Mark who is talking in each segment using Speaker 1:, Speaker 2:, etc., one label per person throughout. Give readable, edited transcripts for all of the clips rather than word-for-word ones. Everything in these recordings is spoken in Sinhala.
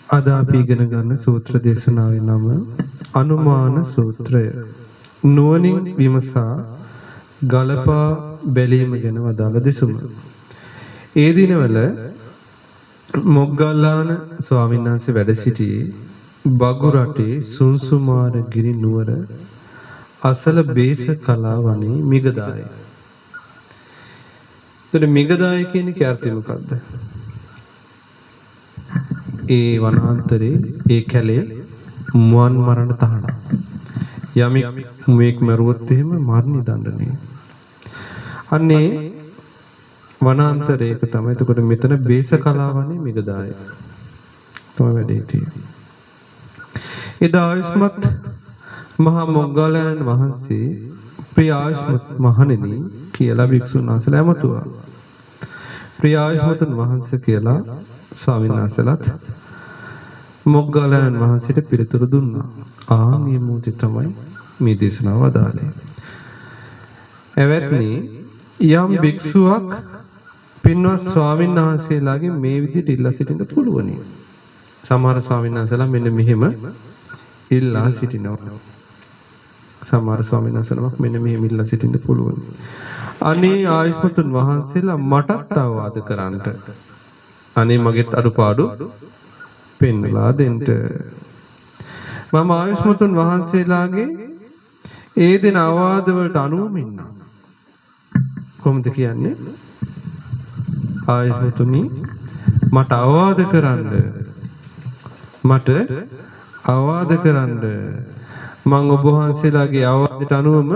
Speaker 1: අද අපි ඉගෙන ගන්න සූත්‍ර දේශනාවේ නම අනුමාන සූත්‍රය. නුවණින් විමසා ගලපා බැලීම ගැන වදාළ දෙසුම. ඒ දිනවල මොග්ගල්ලාන ස්වාමීන් වහන්සේ වැඩ සිටියේ බගු රටේ සුන්සුමාර ගිරි නුවර අසල බේස කලා වනයේ මිගදාය. එතකොට මිගදාය කියන අර්ථය මොකක්ද? ඒ වනාන්තරේ ඒ කැලේ මුවන් මරණ තහනම්. යමෙක් මුවෙක් මරුවොත් එහෙම මරණ දඬුවම. අන්නේ වනාන්තරයක තමයි. එතකොට මෙතන බේස කලාවනේ මිගදාය. තමයි වැඩේ තියෙන්නේ. එදා ආයුෂ්මත් මහා මොග්ගල්ලාන වහන්සේ ප්‍රිය ආයුෂ්මත් මහණෙනි කියලා භික්ෂුන් වහන්සේලා ඇමතුවා. ප්‍රිය ආයුෂ්මතුන් වහන්සේ කියලා ස්වාමීන් වහන්සේලාත් මොග්ගල්ලාන වහන්සේට පිළිතුරු දුන්නා. මේ මොහොතේ තමයි මේ දේශනාව අදාළේ. එවත්නි යම් භික්ෂුවක් පින්වත් ස්වාමීන් වහන්සේලාගේ මේ විදිහට ඉල්ලා සිටින්න පුළුවනි. සමහර ස්වාමීන් වහන්සේලා මෙන්න මෙහෙම ඉල්ලා සිටිනවා. සමහර ස්වාමීන් වහන්සේලා මෙන්න මෙහෙම ඉල්ලා සිටින්න පුළුවන්. අනේ ආයුෂ්මතුන් වහන්සේලා මටත් අවවාද කරන්නට. අනේ මගෙත් අඩුපාඩු පෙන්වලා දෙන්න. මම ආයුෂ්මතුන් වහන්සේලාගේ ඒ දින අවවාද වලට අනුවම ඉන්නවා. කොහොමද කියන්නේ? ආයුෂ්මතුනි මට අවවාද කරන්න. මට අවවාද කරන්න. මම ඔබ වහන්සේලාගේ අවවාදයට අනුවම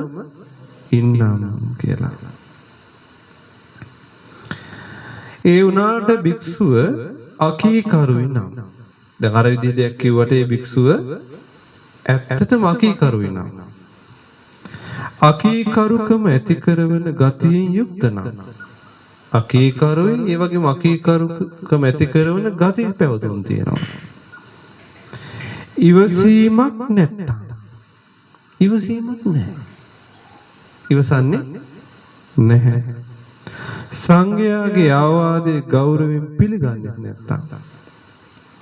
Speaker 1: ඉන්නම් කියලා. ඒ වුණාට භික්ෂුව අකීකරුයි නම්. දැන් අර විදිහ දෙයක් කිව්වට ඒ භික්ෂුව ඇත්තටම අකීකරුයි නම්. අකීකරුකම ඇති කරන ගතියෙන් යුක්ත නම්. අකීකරුයි ඒ වගේම අකීකරුකම ඇති කරන ගති පැවතුම් තියෙනවා. ඉවසීමක් නැත්තම්. ඉවසීමක් නැහැ. ඉවසන්නේ නැහැ. සංඝයාගේ ආවාදයේ ගෞරවයෙන් පිළිගන්නේ නැත්තම්.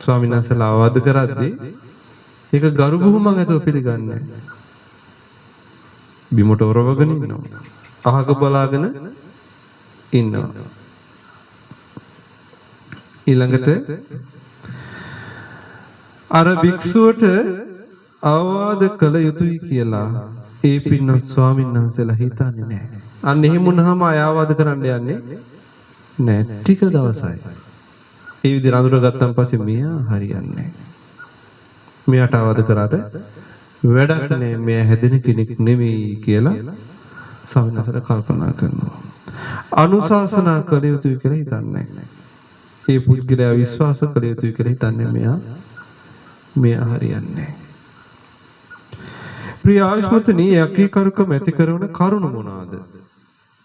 Speaker 1: ස්වාමීන් වහන්සේලා ආවාද කරද්දී ඒක ගරු බුහුමන් ඇතුව පිළිගන්නේ නැහැ. බිමට ඔරවගෙන ඉන්නවා. අහක බලාගෙන ඉන්නවා. ඊළඟට අර භික්ෂුවට අවවාද කළ යුතුයි කියලා ඒ පින්වත් ස්වාමීන් වහන්සේලා හිතන්නේ නැහැ. අන්න එහෙම වුණාම ආවාද කරන්න යන්නේ නැහැ. ටික දවසයි. ඒ විදිහට අඳුරගත්තන් පස්සේ මෙයා හරියන්නේ නැහැ. මෙයාට අවවාද කරාට වැඩක් නැහැ. මෙයා හැදෙන කෙනෙක් නෙවෙයි කියලා ස්වාමීන් වහන්සේලා කල්පනා කරනවා. අනුශාසනා කළ යුතුයි කියලා හිතන්නේ නැහැ. ඒ පුද්ගලයා විශ්වාස කළ යුතුයි කියලා හිතන්නේ මෙයා හරියන්නේ නැහැ. ප්‍රිය ආයුෂ්මතුනි යකීකරුකම ඇති කරන කරුණ මොනවාද?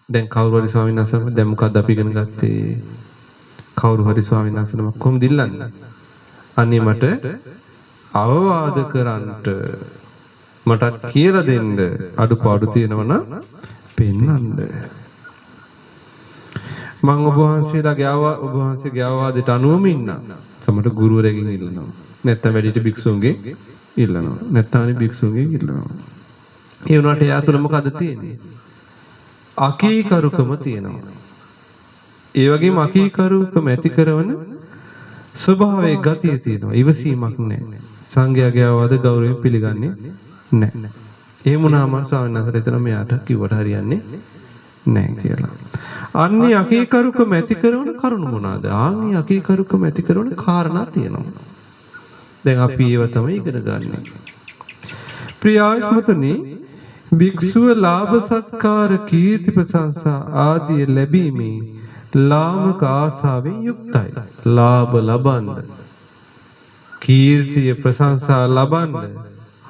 Speaker 1: දැන් කවුරු හරි ස්වාමීන් වහන්සේ දැන් මොකද්ද අපි ඉගෙන ගත්තේ? කවුරු හරි ස්වාමීන් වහන්සේනම කොහොමද ඉල්ලන්නේ? අනේ මට අවවාද කරන්නට මටත් කියලා දෙන්න අඩුපාඩු තියෙනවා නම් පෙන්වන්න. මම ඔබ වහන්සේලාගේ ඔබ වහන්සේගේ අවවාදයට අනුවම ඉන්නම්. සමහර ගුරුවරයෙක්ගෙන් ඉල්ලනවා. නැත්නම් වැඩිහිටි භික්ෂුන්ගෙන් ඉල්ලනවා. නැත්නම් භික්ෂුන්ගෙන් ඉල්ලනවා. ඒ වුණාට එයා තුල මොකද තියෙන්නේ? අකීකරුකම තියෙනවා. ඒ වගේම අකීකරුකම ඇති කරන ස්වභාවයේ ගතිය තියෙනවා. ඉවසීමක් නැහැ. සංඝයාගේ අවවාද ගෞරවයෙන් පිළිගන්නේ නැහැ. එහෙම වුණාම ස්වාමීන් වහන්සේ එතන මෙයාට කිව්වට හරියන්නේ නැහැ කියලා. අන්නේ අකීකරුකම ඇති කරන කරුණ මොනවාද? ආන්නේ අකීකරුකම ඇති කරන කාරණා තියෙනවා. දැන් අපි ඒව තමයි ඉගෙන ගන්න. ප්‍රිය ආයුෂ්මතුනි භික්ෂුව ලාභ සත්කාර කීර්ති ප්‍රශංසා ආදී ලැබීමේ ලාමක ආසාවෙන් යුක්තයි. ලාභ ලබන්න කීර්තිය ප්‍රශංසා ලබන්න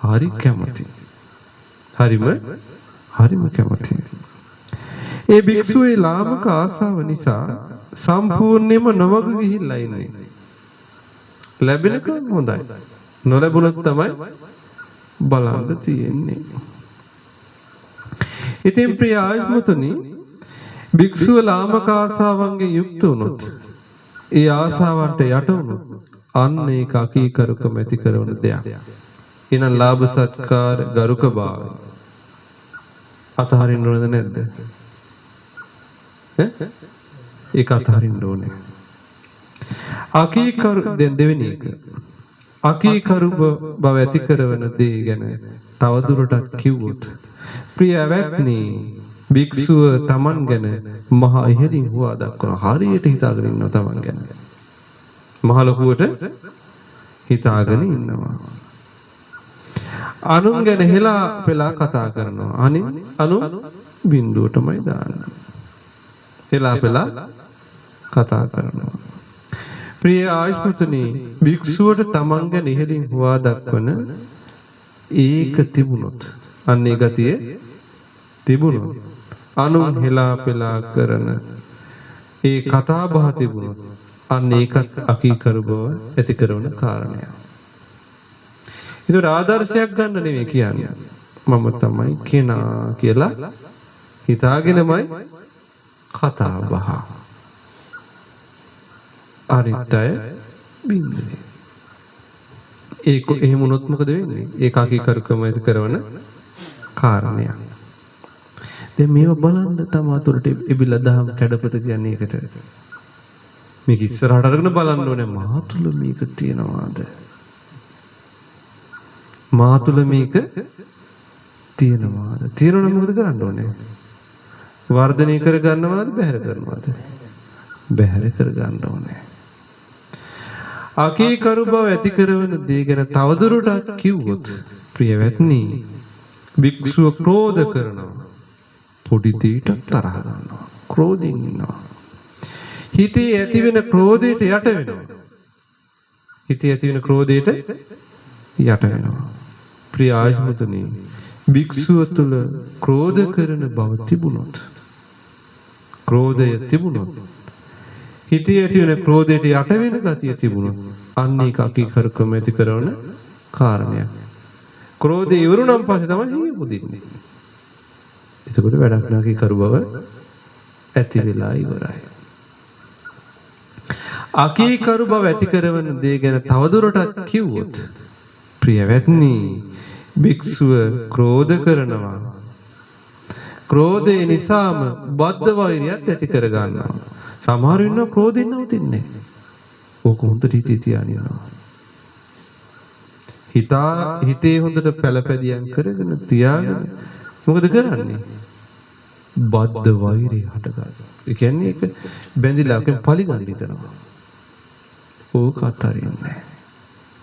Speaker 1: හරි කැමති. හරිම කැමති. ඒ භික්ෂුවේ ලාමක ආසාව නිසා සම්පූර්ණයෙන්ම නොමග ගිහිල්ලා ඉන්නේ. ලැබෙනකන් හොඳයි. නොලැබුණොත් තමයි බලන්න තියෙන්නේ. ඉතින් ප්‍රිය ආයුෂ්මතුනි භික්ෂුව ලාමක ආසාවන්ගෙන් යුක්ත වුණොත් ඒ ආසාවන්ට යට වුණොත් අන්න ඒක අකීකරුකම ඇති කරන දෙයක්. එහෙනම් ලාභ සත්කාර ගරුක භාවය අතහරින්න ඕනද නැද්ද? ඒක අතහරින්න ඕනේ. අකීකරු දෙවෙනි එක. අකීකරු බව ඇති කරන දේ ගැන තවදුරටත් කිව්වොත් ප්‍රියවත්නි භික්ෂුව තමන් ගැන මහා ඉහළින් හුවා දක්වන හරියට හිතාගෙන ඉන්නවා තමන් ගැන. මහ ලොකුවට හිතාගෙන ඉන්නවා. අනුන් ගැන හෙලා පෙලා කතා කරනවා. අනු බින්දුවටමයි දාන්නේ. හෙලා පෙලා කතා කරනවා. ප්‍රිය ආයුෂ්මතුනි භික්ෂුවට තමන් ගැන ඉහළින් හුවා දක්වන ඒක තිබුණොත් අන්නේ ගතිය තිබුණොත් අනුන් හෙලා පෙලා කරන ඒ කතා බහ තිබුණොත් අන්න ඒකත් අකීකරු බව ඇති කරන කාරණයක්. ඒක ආදර්ශයක් ගන්න නෙමෙයි කියන්නේ. මම තමයි කෙනා කියලා හිතාගෙනමයි කතා බහ. අරිතය බින්දුවේ. ඒක එහෙම වුණොත් මොකද වෙන්නේ? ඒක අකීකරුකම ඇති කරන කාරණයක්. දැන් මේව බලන්න තමා තුරට ඉබිලා දහම් කැඩපත කියන්නේ ඒකට. මේක ඉස්සරහට අරගෙන බලන්න ඕනේ මා තුල මේක තියනවාද? මා තුල මේක තියනවාද? තියනොත් මොකද කරන්න ඕනේ? වර්ධනය කර ගන්නවද බැහැර කරනවද? බැහැර කර ගන්න ඕනේ. අකීකරු බව ඇති කරන දේ ගැන තවදුරටත් කිව්වොත් ප්‍රියවත්නි භික්ෂුව ක්‍රෝධ කරනවා. පොඩි දෙයකට තරහ ගන්නවා. ක්‍රෝධයෙන් ඉන්නවා. හිතේ ඇතිවෙන ක්‍රෝධයට යට වෙනවා. හිතේ ඇතිවෙන ක්‍රෝධයට යට වෙනවා. ප්‍රිය ආයුෂ්මතුනි භික්ෂුව තුළ ක්‍රෝධ කරන බව තිබුණොත් ක්‍රෝධය තිබුණොත් හිතේ ඇතිවෙන ක්‍රෝධයට යට වෙන ගතිය තිබුණොත් අන්න ඒක අකීකරුකම ඇති කරන කාරණයක්. ක්‍රෝධය ඉවරුනම් පස්සේ තමයි සිහිය පුදින්නේ. එතකොට වැඩක් නැකී කරු බව ඇති වෙලා ඉවරයි. අකීකරු බව ඇති කරන දේ ගැන තවදුරටත් කිව්වොත් ප්‍රියවත්නි භික්ෂුව ක්‍රෝධ කරනවා. ක්‍රෝධය නිසාම බද්ධ වෛරයත් ඇති කර ගන්නවා. සමහර වෙනවා ක්‍රෝධෙන් නවතින්නේ නැහැ. ඕක හොඳට හිතේ තියාගෙන හිතේ හොඳට පළපැදියම් කරගෙන තියාගෙන මොකද කරන්නේ? බද්ධ වෛරය හටගන්නවා. ඒ කියන්නේ ඒක බැඳිලා කම් පරිගන්න හිතනවා. ඕක අතරින්නේ.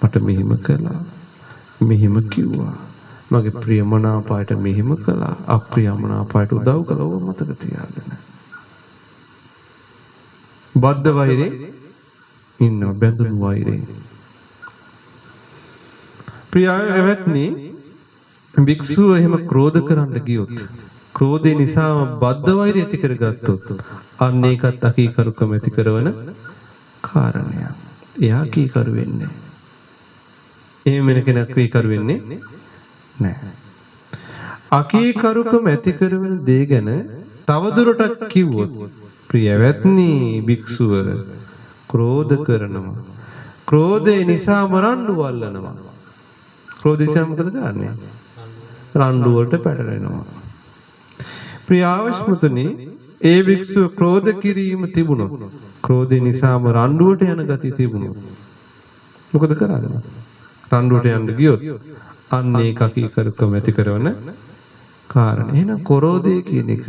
Speaker 1: මට මෙහෙම කළා. මෙහෙම කිව්වා. මගේ ප්‍රියමනාපයට මෙහෙම කළා. අප්‍රියමනාපයට උදව් කළා. ඕක මතක තියාගන්න. බද්ධ වෛරේ ඉන්නවා බැඳුණු වෛරේ. ප්‍රියවත්නි භික්ෂුව එහෙම ක්‍රෝධ කරන්න ගියොත් ක්‍රෝධය නිසාම බද්ධ වෛරය ඇති කරගත්තොත් අන්න ඒකත් අකීකරුකම ඇති කරන කාරණයක්. එයා අකීකරු වෙන්නේ. එහෙම වෙන කෙනෙක් අකීකරු වෙන්නේ නැහැ. අකීකරුකම ඇති කරන දේ ගැන තවදුරටත් කිව්වොත් ප්‍රියවත්නි භික්ෂුව ක්‍රෝධ කරනවා. ක්‍රෝධය නිසාම රණ්ඩු වල්ලනවා. ක්‍රෝධය නිසා මොකද කරන්නේ? රණ්ඩු වලට පැටලෙනවා. ප්‍රිය ආවශ්‍යමතුනි ඒ භික්ෂුව ක්‍රෝධ කිරීම තිබුණොත් ක්‍රෝධය නිසාම රණ්ඩුවට යන ගතිය තිබුණොත් මොකද කරන්නේ? රණ්ඩුවට යන්න ගියොත් අන්න ඒක අකීකරුකම ඇති කරන කාරණේ. එහෙනම් ක්‍රෝධය කියන එක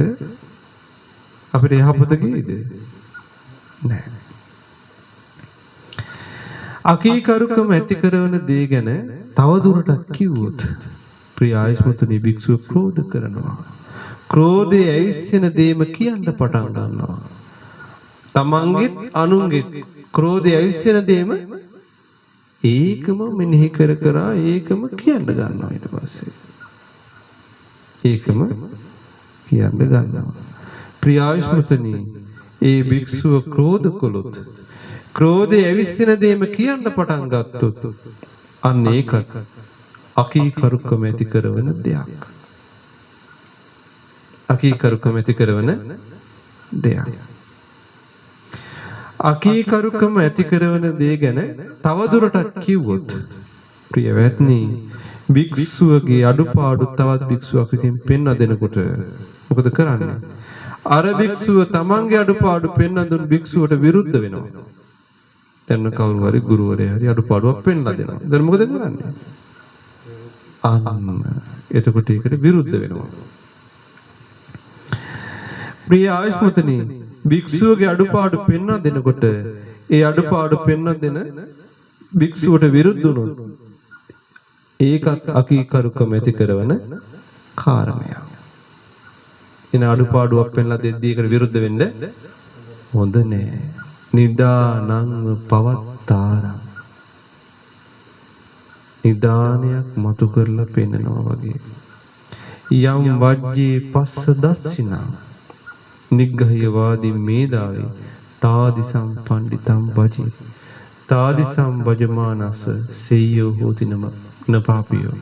Speaker 1: අපිට යහපත ගේද? නැහැ. අකීකරුකම ඇති කරන දේ ගැන තවදුරටත් කිව්වොත් ප්‍රිය ආයුෂ්මතුනි භික්ෂුව ක්‍රෝධ කරනවා. ක්‍රෝධයේ ඇවිස්සෙන දේම කියන්න පටන් ගන්නවා. තමන්ගෙත් අනුන්ගෙත් ක්‍රෝධයේ ඇවිස්සෙන දේම ඒකම මෙනෙහි කර කර ඒකම කියන්න ගන්නවා ඊට පස්සේ. ඒකම කියන්න ගන්නවා. ප්‍රිය ආයුෂ්මතුනි ඒ භික්ෂුව ක්‍රෝධ කළොත් ක්‍රෝධයේ ඇවිස්සෙන දේම කියන්න පටන් ගත්තොත් අන්න ඒකත් අකීකරුකම ඇති කරන දෙයක්. අකීකරුකම ඇති කරන දෙයක්. අකීකරුකම ඇති කරන දේ ගැන තවදුරටත් කිව්වොත් ප්‍රියවත්නි භික්ෂුවගේ අඩුපාඩු තවත් භික්ෂුවක් විසින් පෙන්වා දෙනකොට මොකද කරන්නේ? අර භික්ෂුව තමන්ගේ අඩුපාඩු පෙන්වා දුන් භික්ෂුවට විරුද්ධ වෙනවා. දැන් කවුරු හරි ගුරුවරයා හරි අඩුපාඩුවක් පෙන්ලා දෙනවා. දැන් මොකද කරන්නේ? අන්න එතකොට ඒකට විරුද්ධ වෙනවා. ප්‍රිය ආයුෂ්මතනි භික්ෂුවගේ අඩුපාඩු පෙන්වා දෙනකොට ඒ අඩුපාඩු පෙන්වා දෙන භික්ෂුවට විරුද්ධ වුණොත් ඒකත් අකීකරුකම ඇති කරන කාරණයක්. එන අඩුපාඩුවක් පෙන්ලා දෙද්දී ඒකට විරුද්ධ වෙන්න හොඳ නෑ. නිදානං පවත්තාරං නිදානයක් මතු කරලා පෙන්නනවා වගේ. යම් වජ්ජේ පස්ස දස්සිනා නිග්ගහයවාදී මේදාවේ තාදි සම්පණ්ඩිතම් වජේ තාදි සම්වජමානස සෙය්‍යෝ හෝතිනම නපාපියෝ.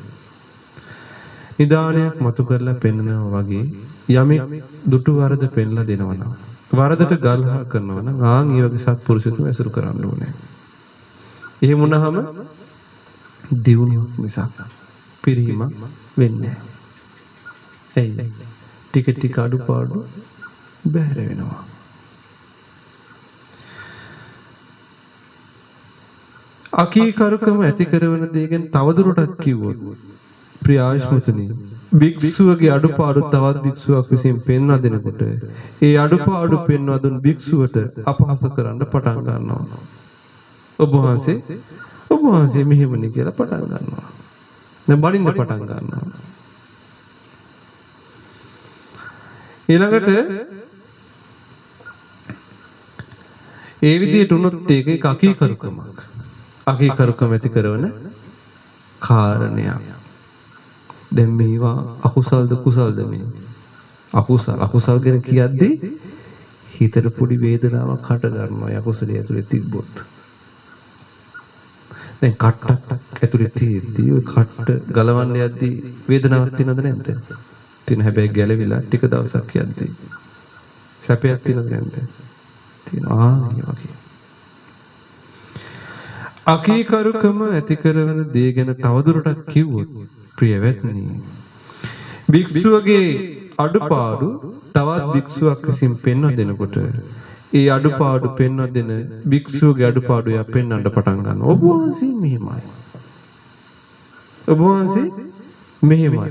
Speaker 1: නිදානයක් මතු කරලා පෙන්නනවා වගේ යමෙක් දුටු වරද පෙන්ලා දෙනවා නම් වරදට ගල්හා කරනවා නම් ආන් ඒ වගේ සත්පුරුෂතුන් ඇසුරු කරන්න ඕනේ. එහෙම වුණාම දියුණුවක් මිසක් පිරීමක් වෙන්නේ නැහැ. එයි ටික ටික අඩුපාඩු බැහැර වෙනවා. අකීකරුකම ඇති කරන දේ ගැන තවදුරටත් කිව්වොත් ප්‍රිය ආයුෂ්මතනි භික්ෂුවගේ අඩුපාඩු තවත් භික්ෂුවක් විසින් පෙන්වා දෙනකොට ඒ අඩුපාඩු පෙන්වා දුන් භික්ෂුවට අපහාස කරන්න පටන් ගන්නවා. ඔබ වහන්සේ මෙහෙමනේ කියලා පටන් ගන්නවා. දැන් බලින්න පටන් ගන්නවා. ඊළඟට ඒ විදිහට උනොත් ඒක අකීකරුකමක්. අකීකරුකම ඇති කරන කාරණයක්. දැන් මේවා අකුසල්ද කුසල්ද මේ? අකුසල් ගැන කියද්දී හිතට පොඩි වේදනාවක් හට ගන්නවා. අකුසලයේ ඇතුලේ තිබ්බොත්. දැන් කට්ටක් ඇතුලේ තියෙද්දී ওই කට්ට ගලවන්න යද්දී වේදනාවක් තියෙනවද නැද්ද? තියෙන හැබැයි ගැලවිලා ටික දවසක් යද්දී සැපයක් තියෙනවද නැද්ද? තියෙනවා. මේ වගේ. අකීකරුකම ඇති කරන දේ ගැන තවදුරටත් කිව්වොත් ප්‍රියවත්නි භික්ෂුවගේ අඩුපාඩු තවත් භික්ෂුවක් විසින් පෙන්වා දෙනකොට ඒ අඩුපාඩු පෙන්වා දෙන භික්ෂුවගේ අඩුපාඩු යා පෙන්වන්න පටන් ගන්නවා. ඔබ වහන්සේ මෙහෙමයි. ඔබ වහන්සේ මෙහෙමයි.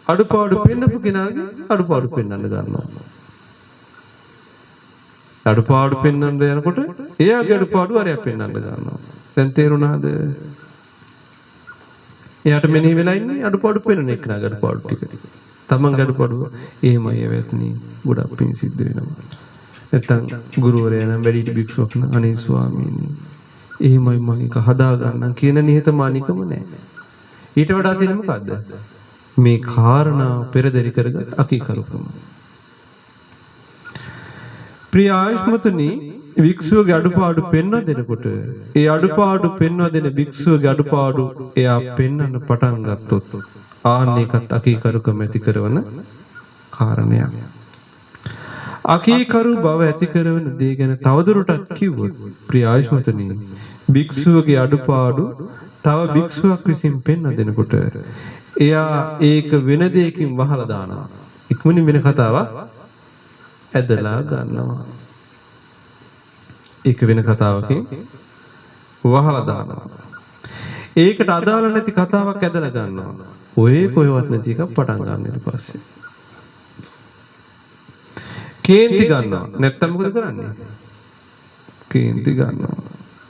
Speaker 1: අඩුපාඩු පෙන්නපු කෙනාගේ අඩුපාඩු පෙන්වන්න ගන්නවා. අඩුපාඩු පෙන්වන්න යනකොට එයාගේ අඩුපාඩු අරයා පෙන්වන්න ගන්නවා. දැන් තේරුණාද? එයාට මෙනෙහි වෙලා ඉන්නේ අඩුපාඩු පෙන්වන එක නා අඩුපාඩු ටික. තමන්ගේ අඩුපාඩු එහෙමයි වෙත්නි ගොඩක් පින් සිද්ධ වෙනවා. නැත්තම් ගුරුවරයා නම් වැඩි භික්ෂුවක් නම් අනේ ස්වාමීනි එහෙමයි මම එක හදා ගන්නම් කියන නිහතමානීකම නැහැ. ඊට වඩා තියෙන මොකද්ද? මේ කාරණා පෙරදරි කරගත් අකීකරුකම. ප්‍රිය ආයුෂ්මතනි භික්ෂුවගේ අඩුපාඩු පෙන්වා දෙනකොට ඒ අඩුපාඩු පෙන්වා දෙන භික්ෂුවගේ අඩුපාඩු එයා පෙන්වන්න පටන් ගත්තොත් ආන්න ඒකත් අකීකරුකම ඇති කරන කාරණයක්. අකීකරු බව ඇති කරන දේ ගැන තවදුරටත් කිව්වොත් ප්‍රිය ආයුෂ්මතනි භික්ෂුවගේ අඩුපාඩු තව භික්ෂුවක් විසින් පෙන්වා දෙනකොට එයා ඒක වෙන දෙයකින් වහලා දානවා. ඉක්මනින් වෙන කතාවක් ඇදලා ගන්නවා. ඒක වෙන කතාවකින් වහලා දානවා. ඒකට අදාළ නැති කතාවක් ඇදලා ගන්නවා. ඔය කොහෙවත් නැති එකක් පටන් ගන්න ඊට පස්සේ. කේන්ති ගන්නවා. නැත්තම් මොකද කරන්නේ? කේන්ති ගන්නවා.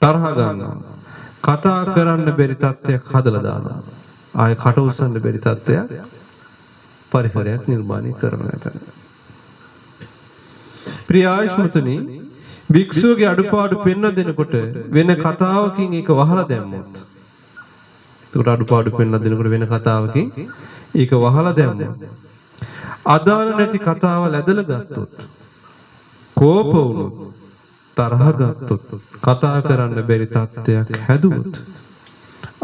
Speaker 1: තරහ ගන්නවා. කතා කරන්න බැරි තත්ත්වයක් හදලා දානවා. ආයෙ කට උස්සන්න බැරි තත්ත්වයක් පරිසරයක් නිර්මාණය කරනවා. ප්‍රිය ආයුෂ්මතුනි භික්ෂුවගේ අඩුපාඩු පෙන්වා දෙනකොට වෙන කතාවකින් ඒක වහලා දැම්මොත් ඒකට අඩුපාඩු පෙන්වා දෙනකොට වෙන කතාවකින් ඒක වහලා දැම්මොත් අදාළ නැති කතාවල් ඇදලා ගත්තොත් කෝප වුණොත් තරහ ගත්තොත් කතා කරන්න බැරි තත්ත්වයක් හැදුවොත්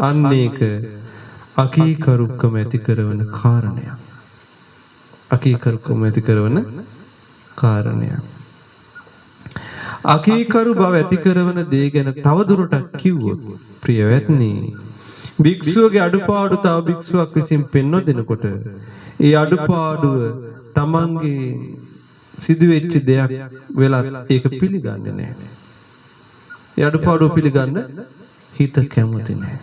Speaker 1: අන්න ඒක අකීකරුකම ඇති කරන කාරණයක්. අකීකරුකම ඇති කරන කාරණයක්. අකීකරු බව ඇති කරන දේ ගැන තවදුරටත් කිව්වොත් ප්‍රියවත්නි භික්ෂුවගේ අඩුපාඩු තව භික්ෂුවක් විසින් පෙන්ව දෙනකොට ඒ අඩුපාඩුව තමන්ගේ සිදුවෙච්ච දෙයක් වෙලත් ඒක පිළිගන්නේ නැහැ. ඒ අඩුපාඩුව පිළිගන්න හිත කැමති නැහැ.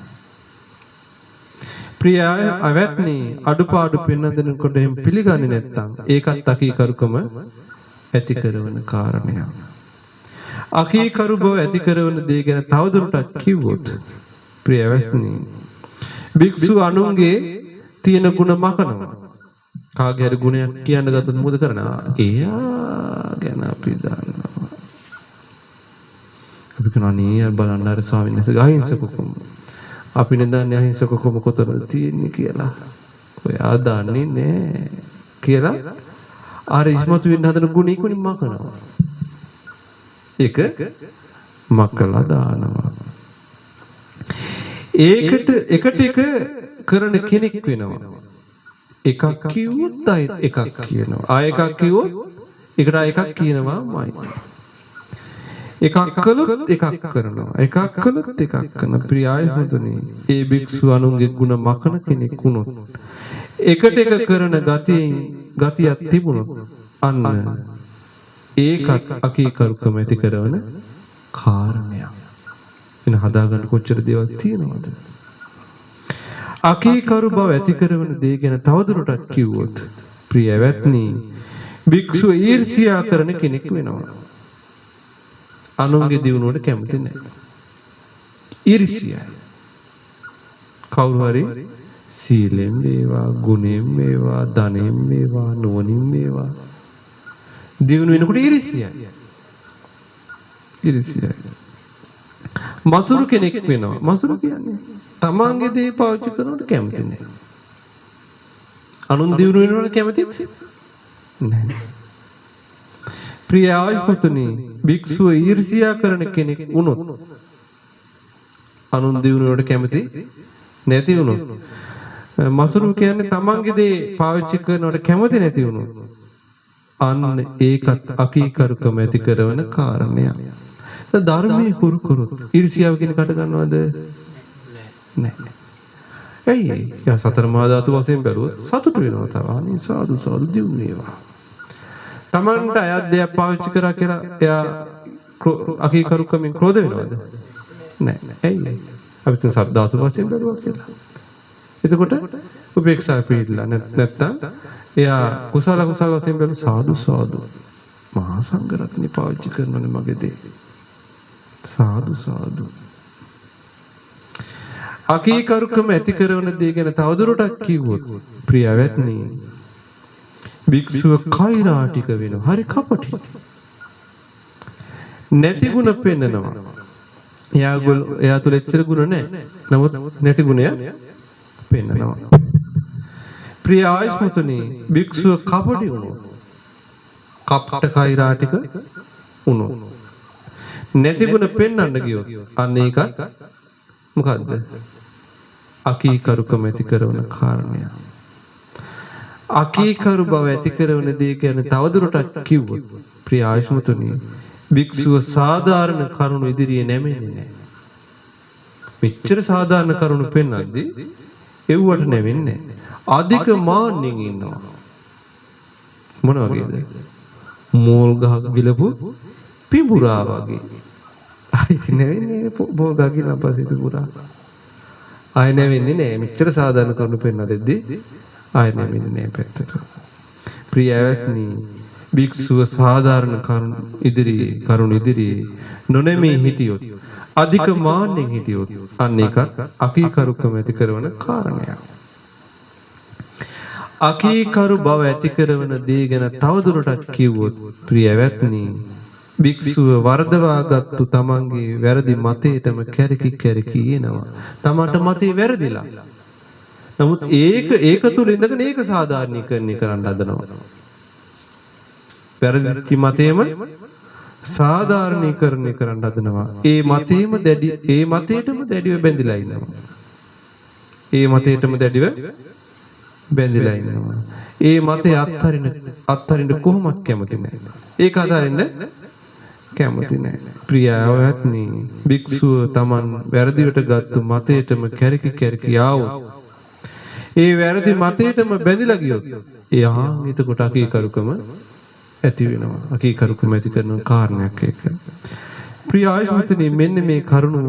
Speaker 1: ප්‍රිය අවත්නි අඩුපාඩු පෙන්ව දෙනකොට එහෙම පිළිගන්නේ නැත්නම් ඒකත් අකීකරුකම ඇති කරන කාරණයක්. අකීකරු බව ඇති කරන දේ ගැන තවදුරටත් කිව්වොත් ප්‍රිය අවත්නි භික්ෂු අනුන්ගේ තියෙන ಗುಣ මකනවා. කාගේ හරි ගුණයක් කියන්න ගත්තොත් මොකද කරනවා? එයා ගැන අපි දන්නවා. අපි කනනේ බලන්න අර ස්වාමීන් වහන්සේ අහිංසකකම. අපි නේදන්නේ අහිංසකකම කොතනද තියෙන්නේ කියලා. ඔයා දන්නේ නැහැ කියලා අර ඉස්මතු වෙන්න හදන ගුණ ඉක්මනින් මකනවා. ඒක මකලා දානවා. ඒකට එකට එක කරන කෙනෙක් වෙනවා. එකක් කිව්වොත් ආයෙත් එකක් කියනවා. ආයෙ එකක් කිව්වොත් එකට ආයෙ එකක් කියනවාමයි. එකක් කළොත් එකක් කරනවා. එකක් කළොත් එකක් කරන ප්‍රියයි හොඳනේ. ඒ භික්ෂු අනුන්ගේ ಗುಣ මකන කෙනෙක් වුණොත් එකට එක කරන ගතියක් තිබුණොත් අන්න ඒකත් අකීකරුකම ඇති කරන කාරණයක්. එන හදාගන්න කොච්චර දේවල් තියෙනවද? අකීකරු බව ඇති කරන දේ ගැන තවදුරටත් කිව්වොත් ප්‍රියවත්නි භික්ෂුව ඊර්ෂ්‍යා කරන කෙනෙක් වෙනවා. අනුන්ගේ දියුණුවට කැමති නැහැ. ඊර්ෂ්‍යයි. කවුරු හරි සීලෙන් වේවා, ගුණෙන් වේවා, ධනෙන් වේවා, නුවණින් වේවා දියුණු වෙනකොට ඊර්ෂ්‍යයි. ඊර්ෂ්‍යයි. මසුරු කෙනෙක් වෙනවා. මසුරු කියන්නේ තමන්ගේ දේ පාවිච්චි කරනවට කැමති නැහැ. අනුන් දියුණු වෙනවට කැමති නැහැ. ප්‍රිය ආයතනයේ භික්ෂුව ඊර්ෂ්‍යා කරන කෙනෙක් වුණොත් අනුන් දියුණුවට කැමති නැති වුණොත් මසුරු කියන්නේ තමන්ගේ දේ පාවිච්චි කරනවට කැමති නැති වුණොත් අන්න ඒකත් අකීකරුකම ඇති කරන කාරණයක්. ධර්මයේ හුරු කරොත් ඊර්ෂ්‍යාව කියන කට ගන්නවද? නැහැ. ඇයි? යා සතර මහා ධාතු වශයෙන් බැලුවොත් සතුට වෙනවා තමයි. සාදු සාදු දියුණු වේවා. තමන්ට අයත් දෙයක් පාවිච්චි කරා කියලා එයා අකීකරුකමින් ක්‍රෝධ වෙනවද? නැහැ. ඇයි? අපි තුන් සතර ධාතු වශයෙන් බැලුවා කියලා. එතකොට උපේක්ෂා පිළිලා නැත්තම් එයා කුසල වශයෙන් බැලු සාදු සාදු මහා සංඝරත්නය පාවිච්චි කරනනේ මගේ දේ. සාදු සාදු. අකීකරුකම ඇති කරන දේ ගැන තවදුරටත් කිව්වොත් ප්‍රියවත්නි භික්ෂුව කෛරාටික වෙනවා. හරි කපටි. නැති ගුණ පෙන්නනවා. එයා තුල එච්චර ගුණ නැහැ. නමුත් නැති ගුණය පෙන්නනවා. ප්‍රිය ආයස්මතුනි භික්ෂුව කපටි වුණොත් කපට කෛරාටික වුණොත් නැති ගුණ පෙන්වන්න ගියොත් අන්න ඒක මොකද්ද? අකීකරුකම ඇති කරන කාරණය. අකීකරු බව ඇති කරන දේ ගැන තවදුරටත් කිව්වොත් ප්‍රිය ආයස්මතුනි භික්ෂුව සාධාරණ කරුණු ඉදිරියේ නැමෙන්නේ නැහැ. මෙච්චර සාධාරණ කරුණු පෙන්වද්දී එව්වට නැවෙන්නේ නැහැ. අධික මාන්නෙන් ඉන්නවා. මොන වගේද? මෝල් ගහක ගිලපු පිඹුරා වගේ. ආයි නැවෙන්නේ මෝල් ගහ ගිලන පස්සේ පිඹුරා. ආයි නැවෙන්නේ නැහැ. මෙච්චර සාධාරණ කරුණු පෙන්වා දෙද්දී ආයි නැවෙන්නේ නැහැ පැත්තට. ප්‍රියවත්නි භික්ෂුව සාධාරණ කරුණු ඉදිරියේ නොනැමී හිටියොත් අධික මාන්නෙන් හිටියොත් අන්න ඒකත් අකීකරුකම ඇති කරන කාරණයක්. අකීකරු බව ඇති කරන දේ ගැන තවදුරටත් කිව්වොත් ප්‍රියවත්නි භික්ෂුව වර්ධවාගත්තු තමන්ගේ වැරදි මතයටම කැරකි එනවා. තමන්ට මතේ වැරදිලා. නමුත් ඒක තුල ඉඳගෙන ඒක සාධාරණීකරණය කරන්න හදනවා. වැරදි මතේම සාධාරණීකරණය කරන්න හදනවා. ඒ මතේටම දැඩිව බැඳිලා ඉන්නවා. ඒ මතේ අත්හරින්න කොහොමත් කැමති නැහැ. ඒක අතහරින්න කැමති නැහැ. ප්‍රියවත්නි භික්ෂුව Taman වැරදිවට ගත්තු මතයටම කැරකි කැරකි ආවොත් ඒ වැරදි මතයටම බැඳිලා ගියොත් එයා එතකොට අකීකරුකම ඇති වෙනවා. අකීකරුකම ඇති කරන කාරණයක් ඒක. ප්‍රිය ආයුෂ්මතුනි මෙන්න මේ කරුණ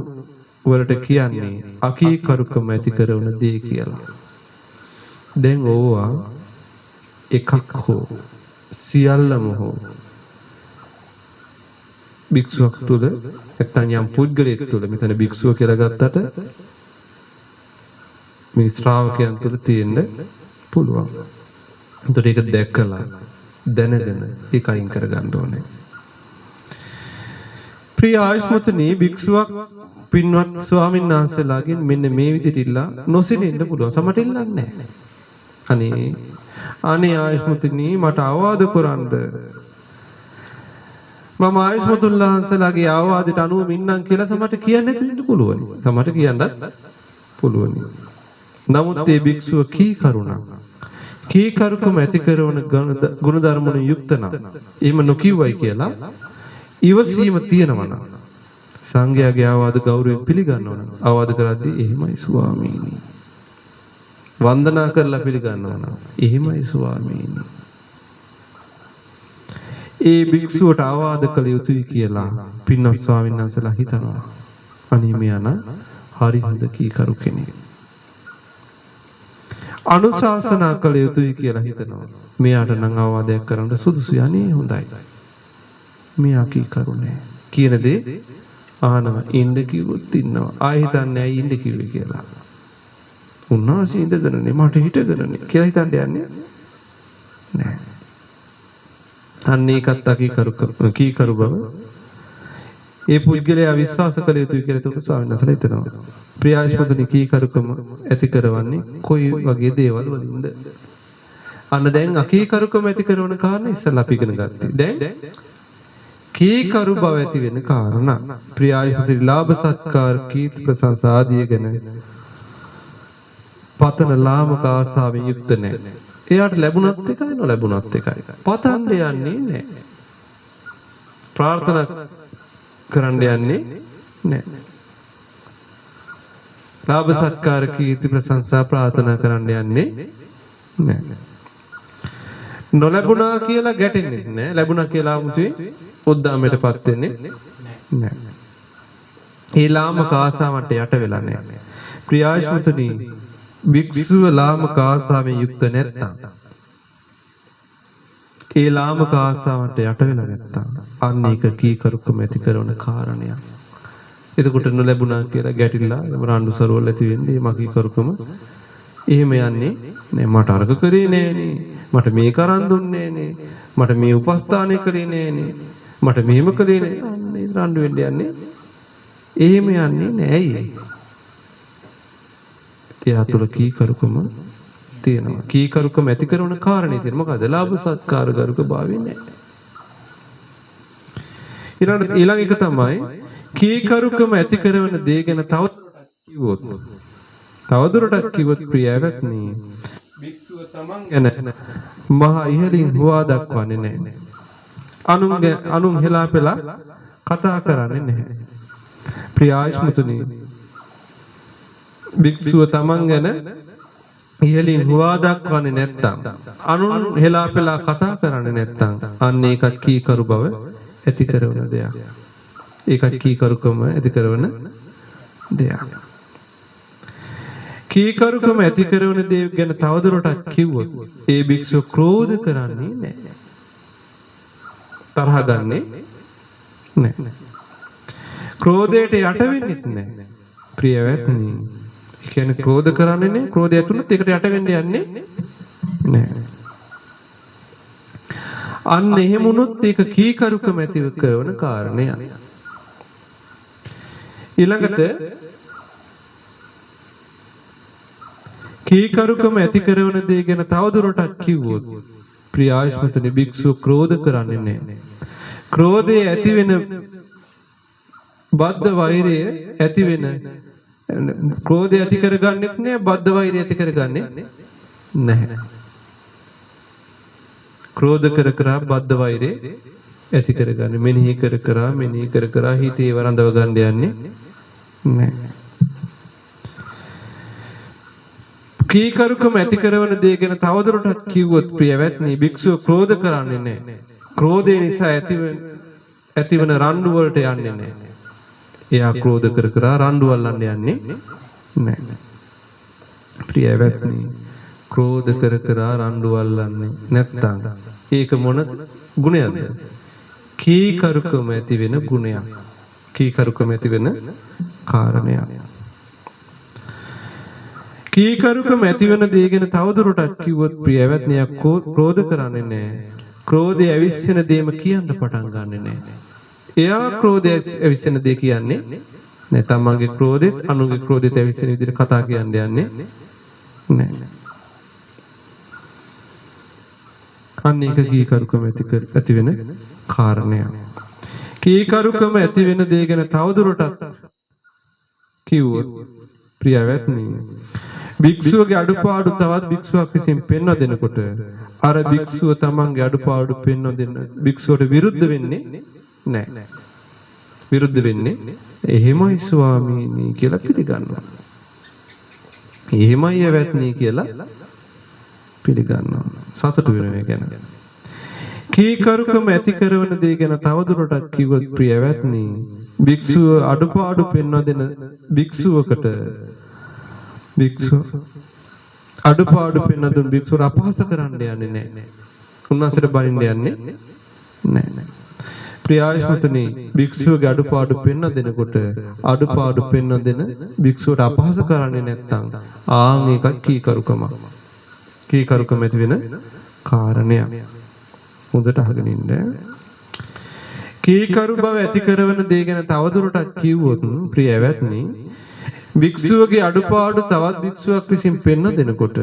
Speaker 1: වලට කියන්නේ අකීකරුකම ඇති කරන දේ කියලා. දැන් ඕවා එකක් හෝ සියල්ලම හෝ භික්ෂුවක් තුළ නැත්නම් යම් පුද්ගලයෙක් තුළ මෙතන භික්ෂුව කියලා ගත්තට මේ ශ්‍රාවකයන් තුළ තියෙන්න පුළුවන්. එතකොට ඒක දැකලා දැනගෙන ඒක අයින් කරගන්න ඕනේ. ප්‍රිය ආයුෂ්මතුනි භික්ෂුවක් පින්වත් ස්වාමීන් වහන්සේලාගෙන් මෙන්න මේ විදිහට ඉල්ලා නොසිනෙන්න පුළුවන්. සමට ඉල්ලන්නේ නැහැ. අනේ ආයුෂ්මතුනි මට අවවාද කරන්න. මම ආයුෂ්මතුන් වහන්සේලාගේ අවවාදයට අනුව ඉන්නම් කියලා සමට කියන්න නැතිවෙන්න පුළුවන්. සමට කියන්නත් පුළුවන්. නමුත් මේ භික්ෂුව කීකරුකම ඇති කරන ගුණ ධර්මණු යුක්ත නම් එහෙම නොකියුවයි කියලා ඉවසීම තියෙනවා නම් සංඝයාගේ ආවාද ගෞරවයෙන් පිළිගන්නවා නම් ආවාද කරද්දී එහෙමයි ස්වාමීනි වන්දනා කරලා පිළිගන්නවා නම් එහෙමයි ස්වාමීනි ඒ භික්ෂුවට ආවාද කළ යුතුයි කියලා පින්වත් ස්වාමීන් වහන්සේලා හිතනවා. අනේ මෙයන හරි හොඳ කීකරු කෙනෙක්. අනුශාසනා කළ යුතුයි කියලා හිතනවා. මෙයාට නම් ආවාදයක් කරන්න සුදුසුයි. අනේ හොඳයි. මෙයා කීකරු නෑ කියන දේ ආනවා. ඉන්න කිව්වොත් ඉන්නවා. ආයෙ හිතන්නේ ඇයි ඉන්න කිව්වේ කියලා. උන්වහන්සේ ඉඳගෙනනේ මට හිටගෙනනේ කියලා හිතන්නේ යන්නේ නෑ. අන්න ඒකත් කීකරු බව ඒ පුද්ගලයා විශ්වාස කළ යුතුයි කියලා තුක ස්වාමීන් වහන්සේලා හිතනවා. ප්‍රියාශෝධනි කීකරුකම ඇති කරවන්නේ කොයි වගේ දේවල් වලින්ද? අන්න දැන් අකීකරුකම ඇති කරන කාරණා ඉස්සෙල්ලා අපි ඉගෙන ගත්තා. දැන් කීකරු බව ඇති වෙන කාරණා ප්‍රියාශෝධනි ලාභ සත්කාර කීර්ති ප්‍රශංසා ආදී ගැන පතන ලාමක ආසාවෙන් යුක්ත නැහැ. එයාට ලැබුණත් එකයි නොලැබුණත් එකයි. පතන්න යන්නේ නැහැ. ප්‍රාර්ථනා කරන්න යන්නේ නැහැ. ලාභ සත්කාර කීර්ති ප්‍රශංසා ප්‍රාර්ථනා කරන්න යන්නේ නැහැ. නොලැබුණා කියලා ගැටෙන්නේ නැහැ. ලැබුණා කියලා 아무තේ උද්දාමයටපත් වෙන්නේ නැහැ. ඒ ලාමක ආසාවට යට වෙලා නැහැ. ප්‍රියාශුතුනි භික්ෂුව ලාමක ආසාවෙන් යුක්ත නැත්තම් ඒ ලාමක ආසාවට යට වෙලා නැත්තම් අන්න ඒක කීකරුකම ඇති කරන කාරණයක්. එතකොට නොලැබුණා කියලා ගැටිලා රණ්ඩු සරවල ඇති වෙන්නේ මගේ කරුකම එහෙම යන්නේ නෑ. මට අර්ග කරේ නෑනේ, මට මේක අරන් දුන්නේ නෑනේ, මට මේ උපස්ථානය කරේ නෑනේ, මට මෙහෙම කළේ නෑ. අන්න ඒ රණ්ඩු වෙන්න යන්නේ එහෙම යන්නේ නෑ. ඇයි? එයා තුළ කීකරුකම තියෙනවා. කීකරුකම ඇති කරන කාරණේ තියෙන මොකද? ලාභ සත්කාර ගරුක භාවය නැහැ. ඊළඟ එක තමයි කීකරුකම ඇති කරන දේ ගැන තවදුරටත් කිව්වොත් ප්‍රියවත්නි භික්ෂුව තමන් ගැන මහා ඉහළින් හුවා දක්වන්නේ නැහැ. අනුන් හෙලා පෙලා කතා කරන්නේ නැහැ. ප්‍රියාශ්මතුනි භික්ෂුව තමන් ගැන ඉහළින් හුවා දක්වන්නේ නැත්තම් අනුන් හෙලා පෙලා කතා කරන්නේ නැත්තම් අන්න ඒකත් කීකරු බව ඇති කරන දෙයක්. ඒකත් කීකරුකම ඇති කරන දෙයක්. කීකරුකම ඇති කරන දේ ගැන තවදුරටත් කිව්වොත් ඒ භික්ෂුව ක්‍රෝධ කරන්නේ නැහැ. තරහ ගන්නෙ නැහැ. ක්‍රෝධයට යට වෙන්නෙත් නැහැ. ප්‍රියවත්නි කියන්නේ ක්‍රෝධ කරන්නේ නැහැ. ක්‍රෝධය ඇතුළත් ඒකට යට වෙන්න යන්නේ නැහැ. අන්න එහෙම වුණොත් ඒක කීකරුකම ඇති කරන කාරණයක්. ඊළඟට කීකරුකම ඇති කරන දේ ගැන තවදුරටත් කිව්වොත් ප්‍රියාශ්මතනි භික්ෂුව ක්‍රෝධ කරන්නේ නැහැ. ක්‍රෝධය ඇති වෙන බද්ධ වෛරය ඇති වෙන ක්‍රෝධය ඇති කරගන්නෙත් නෑ, බද්ධ වෛරය ඇති කරගන්නේ නැහැ. ක්‍රෝධ කර කර බද්ධ වෛරය ඇති කරගන්නේ. මෙනෙහි කර කර හිතේ වරඳව ගන්න යන්නේ නැහැ. කීකරුකම ඇති කරන දේ ගැන තවදුරටත් කිව්වොත් ප්‍රියවත්නි, භික්ෂුව ක්‍රෝධ කරන්නේ නැහැ. ක්‍රෝධය නිසා ඇතිවන රණ්ඩු වලට යන්නේ නැහැ. එයා ක්‍රෝධ කර කර රණ්ඩු වල්ලන්න යන්නේ නැහැ. ප්‍රියවත්නි, ක්‍රෝධ කර කර රණ්ඩු වල්ලන්නේ නැත්තම් ඒක මොන ගුණයක්ද? කීකරුකම ඇති වෙන ගුණයක්. කීකරුකම ඇති වෙන කාරණයක්. කීකරුකම ඇති වෙන දේ ගැන තවදුරටත් කිව්වොත් ප්‍රියවත්නි, ක්‍රෝධ කරන්නේ නැහැ. ක්‍රෝධය ඇවිස්සෙන දේම කියන්න පටන් ගන්නෙ නැහැ. එයා ක්‍රෝධය ඇවිස්සෙන දේ කියන්නේ නැහැ. තමන්ගේ ක්‍රෝධෙත් අනුන්ගේ ක්‍රෝධෙත් ඇවිස්සෙන විදිහට කතා කියන්න යන්නේ නැහැ. අන්න ඒක කීකරුකම ඇති වෙන කාරණයක්. කීකරුකම ඇති වෙන දේ ගැන තවදුරටත් කිව්වොත් ප්‍රියවත්නි, භික්ෂුවගේ අඩුපාඩු තවත් භික්ෂුවක් විසින් පෙන්වා දෙනකොට අර භික්ෂුව තමන්ගේ අඩුපාඩු පෙන්වා දෙන්න භික්ෂුවට විරුද්ධ වෙන්නේ නැහැ. විරුද්ධ වෙන්නේ එහෙමයි ස්වාමීනි කියලා පිළිගන්නවා. එහෙමයි යවත්නි කියලා පිළිගන්නවා. සතුටු වෙනවා ගැන. කීකරුකම ඇති කරන දේ ගැන තවදුරටත් කිව්වොත් ප්‍රියවත්නි, භික්ෂුව අඩුපාඩු පෙන්වා දෙන භික්ෂුවකට අඩුපාඩු පෙන්වා දුන් භික්ෂුව අපහාස කරන්න යන්නේ නැහැ. උන්වහන්සේට බනින්න යන්නේ නැහැ. ප්‍රියාශ්මතුනි, භික්ෂුවගේ අඩුපාඩු පෙන්වා දෙනකොට අඩුපාඩු පෙන්වා දෙන භික්ෂුවට අපහාස කරන්නේ නැත්නම් ආන් ඒකත් කීකරුකම. කීකරුකම ඇති වෙන කාරණයක්. හොඳට අහගෙන ඉන්න. කීකරු බව ඇති කරන දේ ගැන තවදුරටත් කිව්වොත් ප්‍රියවත්නි, භික්ෂුවගේ අඩුපාඩු තවත් භික්ෂුවක් විසින් පෙන්ව දෙනකොට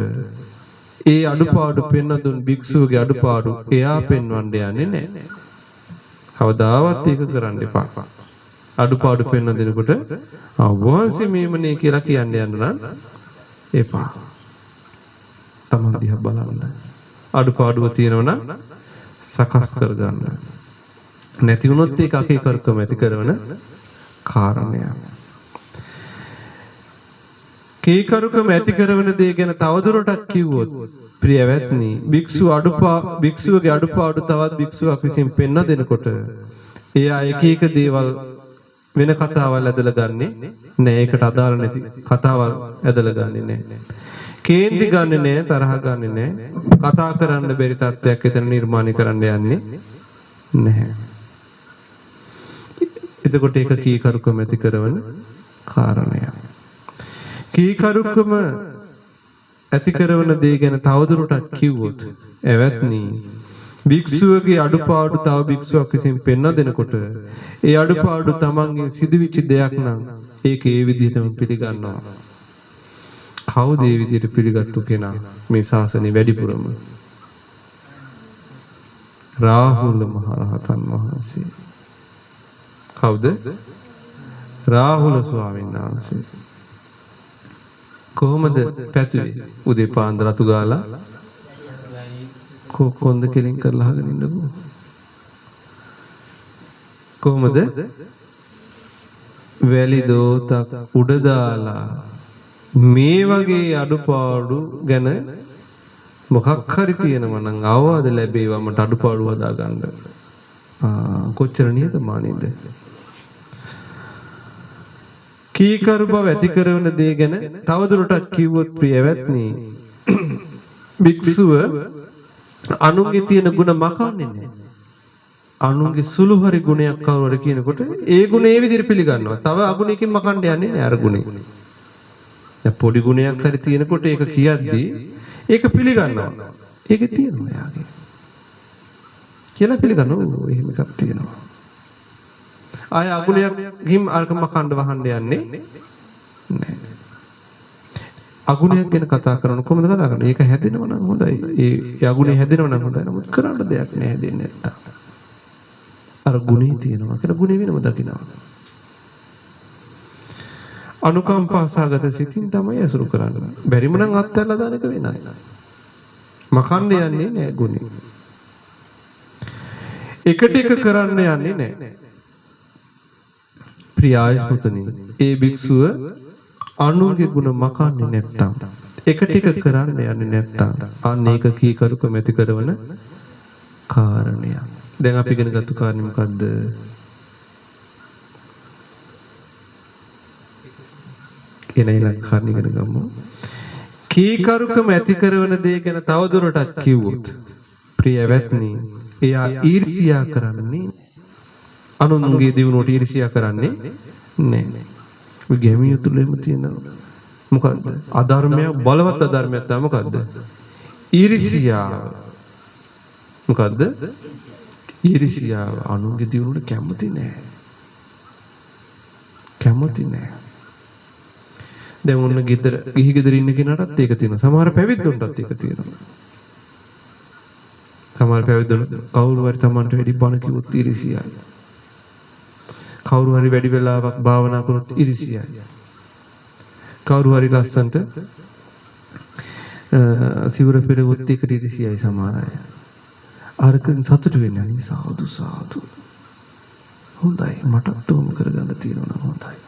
Speaker 1: ඒ අඩුපාඩු පෙන්ව දුන් භික්ෂුවගේ අඩුපාඩු එයා පෙන්වන්න යන්නේ නැහැ. කවදාවත් ඒක කරන්න එපා. අඩුපාඩු පෙන්ව දෙනකොට අවවාසි මේමනේ කියලා කියන්න යන්න නම් එපා. තමන් දිහා බලන්න. අඩුපාඩුව තියෙනවා නම් සකස් කරගන්න. නැති වුණොත් ඒක අකීකරුකම ඇති කරන කාරණයක්. කීකරුකම ඇති කරන දේ ගැන තවදුරටත් කිව්වොත් ප්‍රියවත්නි, භික්ෂුවගේ අඩුපාඩු තවත් භික්ෂුවක් විසින් පෙන්වා දෙනකොට එයා එක එක දේවල් වෙන කතාවල් ඇදලා ගන්නෙ නෑ. ඒකට අදාළ නැති කතාවල් ඇදලා ගන්නෙ නෑ. කේන්ති ගන්නෙ නෑ, තරහ ගන්නෙ නෑ. කතා කරන්න බැරි තත්ත්වයක් එතන නිර්මාණය කරන්න යන්නේ නැහැ. එතකොට ඒක කීකරුකම ඇති කරන කාරණයක්. කීකරුකම ඇති කරන දේ ගැන තවදුරටත් කිව්වොත් එවත්නි, භික්ෂුවගේ අඩුපාඩු තව භික්ෂුවක් විසින් පෙන්වා දෙනකොට ඒ අඩුපාඩු තමන්ගේ සිදුවිච්ච දෙයක් නම් ඒක ඒ විදිහටම පිළිගන්නවා. කවුද ඒ විදිහට පිළිගත්තු කෙනා මේ ශාසනය වැඩිපුරම? රාහුල මහරහතන් වහන්සේ. කවුද? රාහුල ස්වාමීන් වහන්සේ. කොහොමද පැතුවේ? උදේ පාන්දර අතු ගාලා කොන්ද කෙලින් කරලා අහගෙන ඉන්නකෝ. කොහොමද? වැලි දෝතක් උඩ දාලා මේ වගේ අඩුපාඩු ගැන මොකක් හරි තියෙනවා නම් අවවාද ලැබේවා මට අඩුපාඩු හදා ගන්න. කොච්චර නිහතමානීද? කීකරු බව ඇති කරන දේ ගැන තවදුරටත් කිව්වොත් ප්‍රියවත්නි, භික්ෂුව අනුන්ගේ තියෙන ಗುಣ මකන්නේ නැහැ. අනුන්ගේ සුළු හරි ගුණයක් කවුරුහරි කියනකොට ඒ ගුණ ඒ විදිහට පිළිගන්නවා. තව අගුණයකින් මකන්න යන්නේ නැහැ අර ගුණේ. දැන් පොඩි ගුණයක් හරි තියෙනකොට ඒක කියද්දී ඒක පිළිගන්නවා. ඒකේ තියෙනවා යාගේ. කියලා පිළිගන්නවා. එහෙම එකක් තියෙනවා. ආය අගුණයක් හිම් අරකම කණ්ඩ වහන්න යන්නේ නැහැ. අගුණයක් ගැන කතා කරන කොහොමද කතා කරන්නේ? ඒක හැදෙනව නම් හොඳයි. ඒ අගුණේ හැදෙනව නම් හොඳයි. නමුත් කරන්න දෙයක් නැහැ හැදෙන්නේ නැත්තම්. අර ගුණේ තියෙනවා කියලා ගුණේ වෙනම දකිනවා. අනුකම්පා සාගත සිතින් තමයි අසුරු කරන්නේ. බැරිම නම් අත්හැරලා දාන එක වෙනයි. මකන්න යන්නේ නැහැ ගුණේ. එකට එක කරන්න යන්නේ නැහැ. ප්‍රියායසුතනි ඒ භික්ෂුව අනුන්ගේ ගුණ මකන්නේ නැත්තම් එකට එක කරන්න යන්නේ නැත්තම් අන්න ඒක කීකරුකම ඇති කරන කාරණයක්. දැන් අපි ඉගෙන ගත්ත කාරණේ මොකද්ද? එනයිලා කාරණේ ඉගෙන ගමු. කීකරුකම ඇති කරන දේ ගැන තවදුරටත් කිව්වොත් ප්‍රියවත්නි එයා ඊර්ෂ්‍යා කරන්නේ අනුන්ගේ දිනුවට ඊර්ෂ්‍යා කරන්නේ නැහැ. ඔය ගැමිය තුලෙම තියෙන මොකද්ද? අධර්මය බලවත් අධර්මයක් තමයි මොකද්ද? ඊර්ෂ්‍යාව. මොකද්ද? ඊර්ෂ්‍යාව. අනුන්ගේ දිනුවට කැමති නැහැ. කැමති නැහැ. දැන් ඔන්න ගෙදර ගිහි ගෙදර ඉන්න කෙනාටත් ඒක තියෙනවා. සමහර පැවිද්දොන්ටත් ඒක තියෙනවා. සමහර පැවිද්දොන් කවුරු හරි Tamanට වැඩි බණ කිව්වොත් ඊර්ෂ්‍යාවයි. කවුරු හරි වැඩි වෙලාවක් භාවනා කරොත් ඊර්ෂ්‍යාවයි. කවුරු හරි ලස්සන්ට සිවුර පෙරවුත් එකට ඊර්ෂ්‍යාවයි සමහර අය. අරකින් සතුටු වෙන්නේ අනේ සාදු සාදු. හොඳයි මටත් උම කරගන්න තියෙනවා හොඳයි.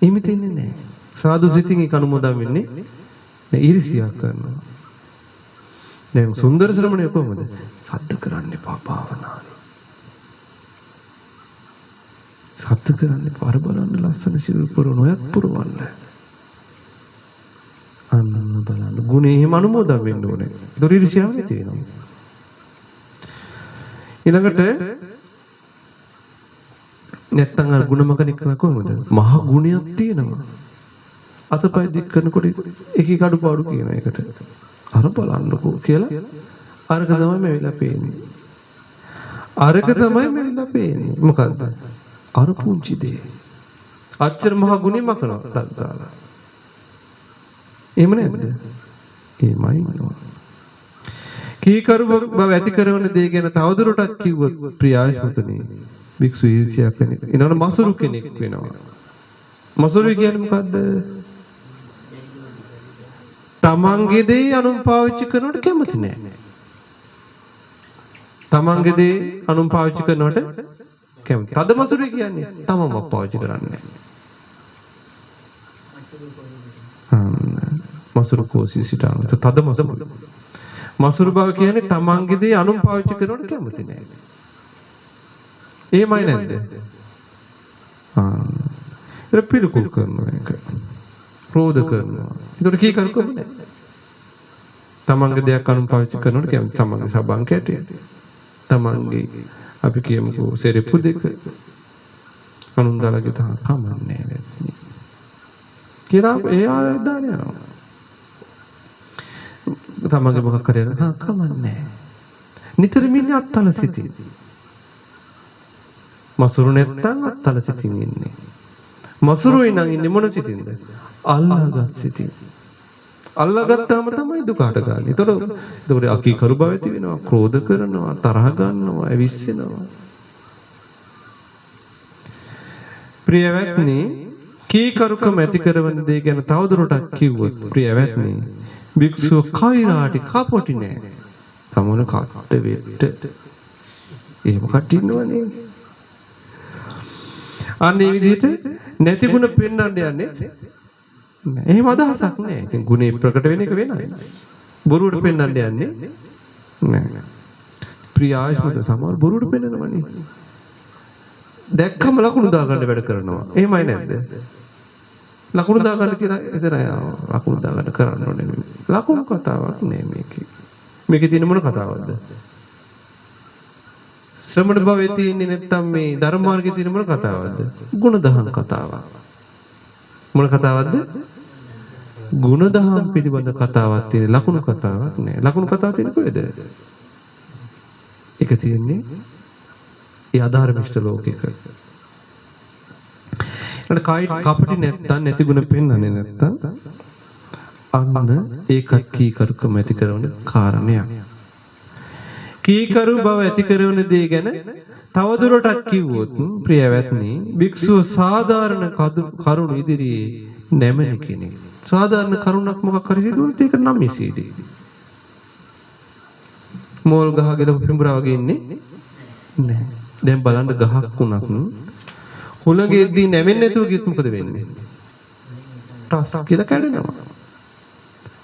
Speaker 1: එහෙම තියන්නේ නැහැ. සාදු සිතින් ඒක අනුමෝදන් වෙන්නේ නැහැ ඊර්ෂ්‍යා කරනවා. දැන් සුන්දර ශ්‍රමණය කොහොමද? සද්ද කරන්න එපා භාවනාවේ. සද්ද කරන්න එපා. අර බලන්න ලස්සන සිවුරු පුරවන ඔයත් පුරවන්න. අන්න බලන්න. ගුණේ එහෙම අනුමෝදන් වෙන්න ඕනේ. ඒක ඊර්ෂ්‍යාව නැති වෙනවා. ඊළඟට නැත්තම් අර ගුණමකන එක කොහොමද? මහ ගුණයක් තියෙනවා. අතපය දික් කරනකොට එකේ කඩුපාඩු කියන එකට. අර බලන්නකෝ කියලා අරක තමයි මෙවිලා පේන්නේ. අරක තමයි මෙවිලා පේන්නේ. මොකද්ද? අර පුංචි දේ. අච්චර මහ ගුණේ මකනවා ටක් ගාලා. එහෙම නැද්ද? එහෙමයි නෝ. කීකරු බව ඇති කරන දේ ගැන තවදුරටත් කිව්වොත් ප්‍රියාශෝතනේ භික්ෂු ඊර්ෂ්‍යා කෙනෙක්. ඊනවන මසුරු කෙනෙක් වෙනවා. මසුරු කියන්නේ මොකද්ද? තමන්ගේ දේ අනුන් පාවිච්චි කරනවට කැමති නැහැ. තමන්ගේ දේ අනුන් පාවිච්චි කරනවට කැමති. තද මසුරු කියන්නේ තමන්ම පාවිච්චි කරන්නේ නැහැ. මසුරු කෝසිසිතාන තද මසුරු. මසුරු බව කියන්නේ තමන්ගේ දේ අනුන් පාවිච්චි කරනවට කැමති නැහැ. එහෙමයි නැද්ද? ඒක පිළිකුල් කරනවා ඒක. ක්‍රෝධ කරනවා. ඒකට කී කරුකම නැහැ. තමන්ගේ දෙයක් අනුන් පාවිච්චි කරනකොට කැමති. තමන්ගේ සබන් කැටේ. තමන්ගේ අපි කියමුකෝ සෙරෙප්පු දෙක අනුන් දාලාගේ තහ කමන්නේ නැහැ. කියලා එයා දාන යනවා. තමන්ගේ මොකක් කරේ කමන්නේ නැහැ. නිතරම ඉන්නේ අත්තල සිටින්. මසුරු නැත්තම් අත්තල සිටින් ඉන්නේ. මසුරුයි නම් ඉන්නේ මොන සිටින්ද? අල්ලාගත් සිටින්. අල්ලාගත්තාම තමයි දුකට ගන්න. ඒතකොට අකීකරු බව ඇති වෙනවා, ක්‍රෝධ කරනවා, තරහ ගන්නවා, ඇවිස්සෙනවා. ප්‍රියවත්නි, කීකරුකම ඇති කරන දේ ගැන තවදුරටත් කිව්වොත් ප්‍රියවත්නි, භික්ෂුව කෛරාටි කපොටි නෑ. තමන කට්ට වෙට්ට. එහෙම කට්ටි ඉන්නවනේ. අන්නේ විදිහට නැති ගුණ පෙන්වන්න යන්නේ නැහැ. එහෙම අදහසක් නැහැ. ඉතින් ගුණේ ප්‍රකට වෙන එක වෙනයි. බොරුවට පෙන්වන්න යන්නේ නැහැ. ප්‍රියාශුද සමහර බොරුවට පෙන්වනවනේ. දැක්කම ලකුණු දාගන්න වැඩ කරනවා. එහෙමයි නැද්ද? ලකුණු දාගන්න කියලා එතන ලකුණු දාගන්න කරන්න ඕනේ. ලකුණු කතාවක් නේ මේකේ. මේකේ තියෙන මොන කතාවක්ද? ශ්‍රමණ භවයේ තියෙන්නේ නැත්තම් මේ ධර්ම මාර්ගයේ තියෙන මොන කතාවක්ද? ගුණදහම් කතාවක්. මොන කතාවක්ද? ගුණදහම් පිළිබඳ කතාවක් තියෙන ලකුණු කතාවක් නෑ. ලකුණු කතාව තියෙන්නේ කොහෙද? ඒක තියෙන්නේ ඒ අධර්මිෂ්ඨ ලෝකෙක. ඒකට කපටි නැත්තම් නැති ගුණ පෙන්වන්නේ නැත්තම් අන්න ඒකත් කීකරුකම ඇති කරන කාරණයක්. කීකරු බව ඇති කරන දේ ගැන තවදුරටත් කිව්වොත් ප්‍රියවත්නි, භික්ෂුව සාධාරණ කරුණ ඉදිරියේ නැමෙන කෙනෙක්. සාධාරණ කරුණක් මොකක් හරි සිදුවුනොත් ඒක නම් ඉසීදී. මෝල් ගහගෙන පිඹුරා වගේ ඉන්නේ නෑ. දැන් බලන්න ගහක් උනත් හුළඟෙද්දී නැවෙන්නේ නැතුව ගියොත් මොකද වෙන්නේ? ටස් කියලා කැඩෙනවා.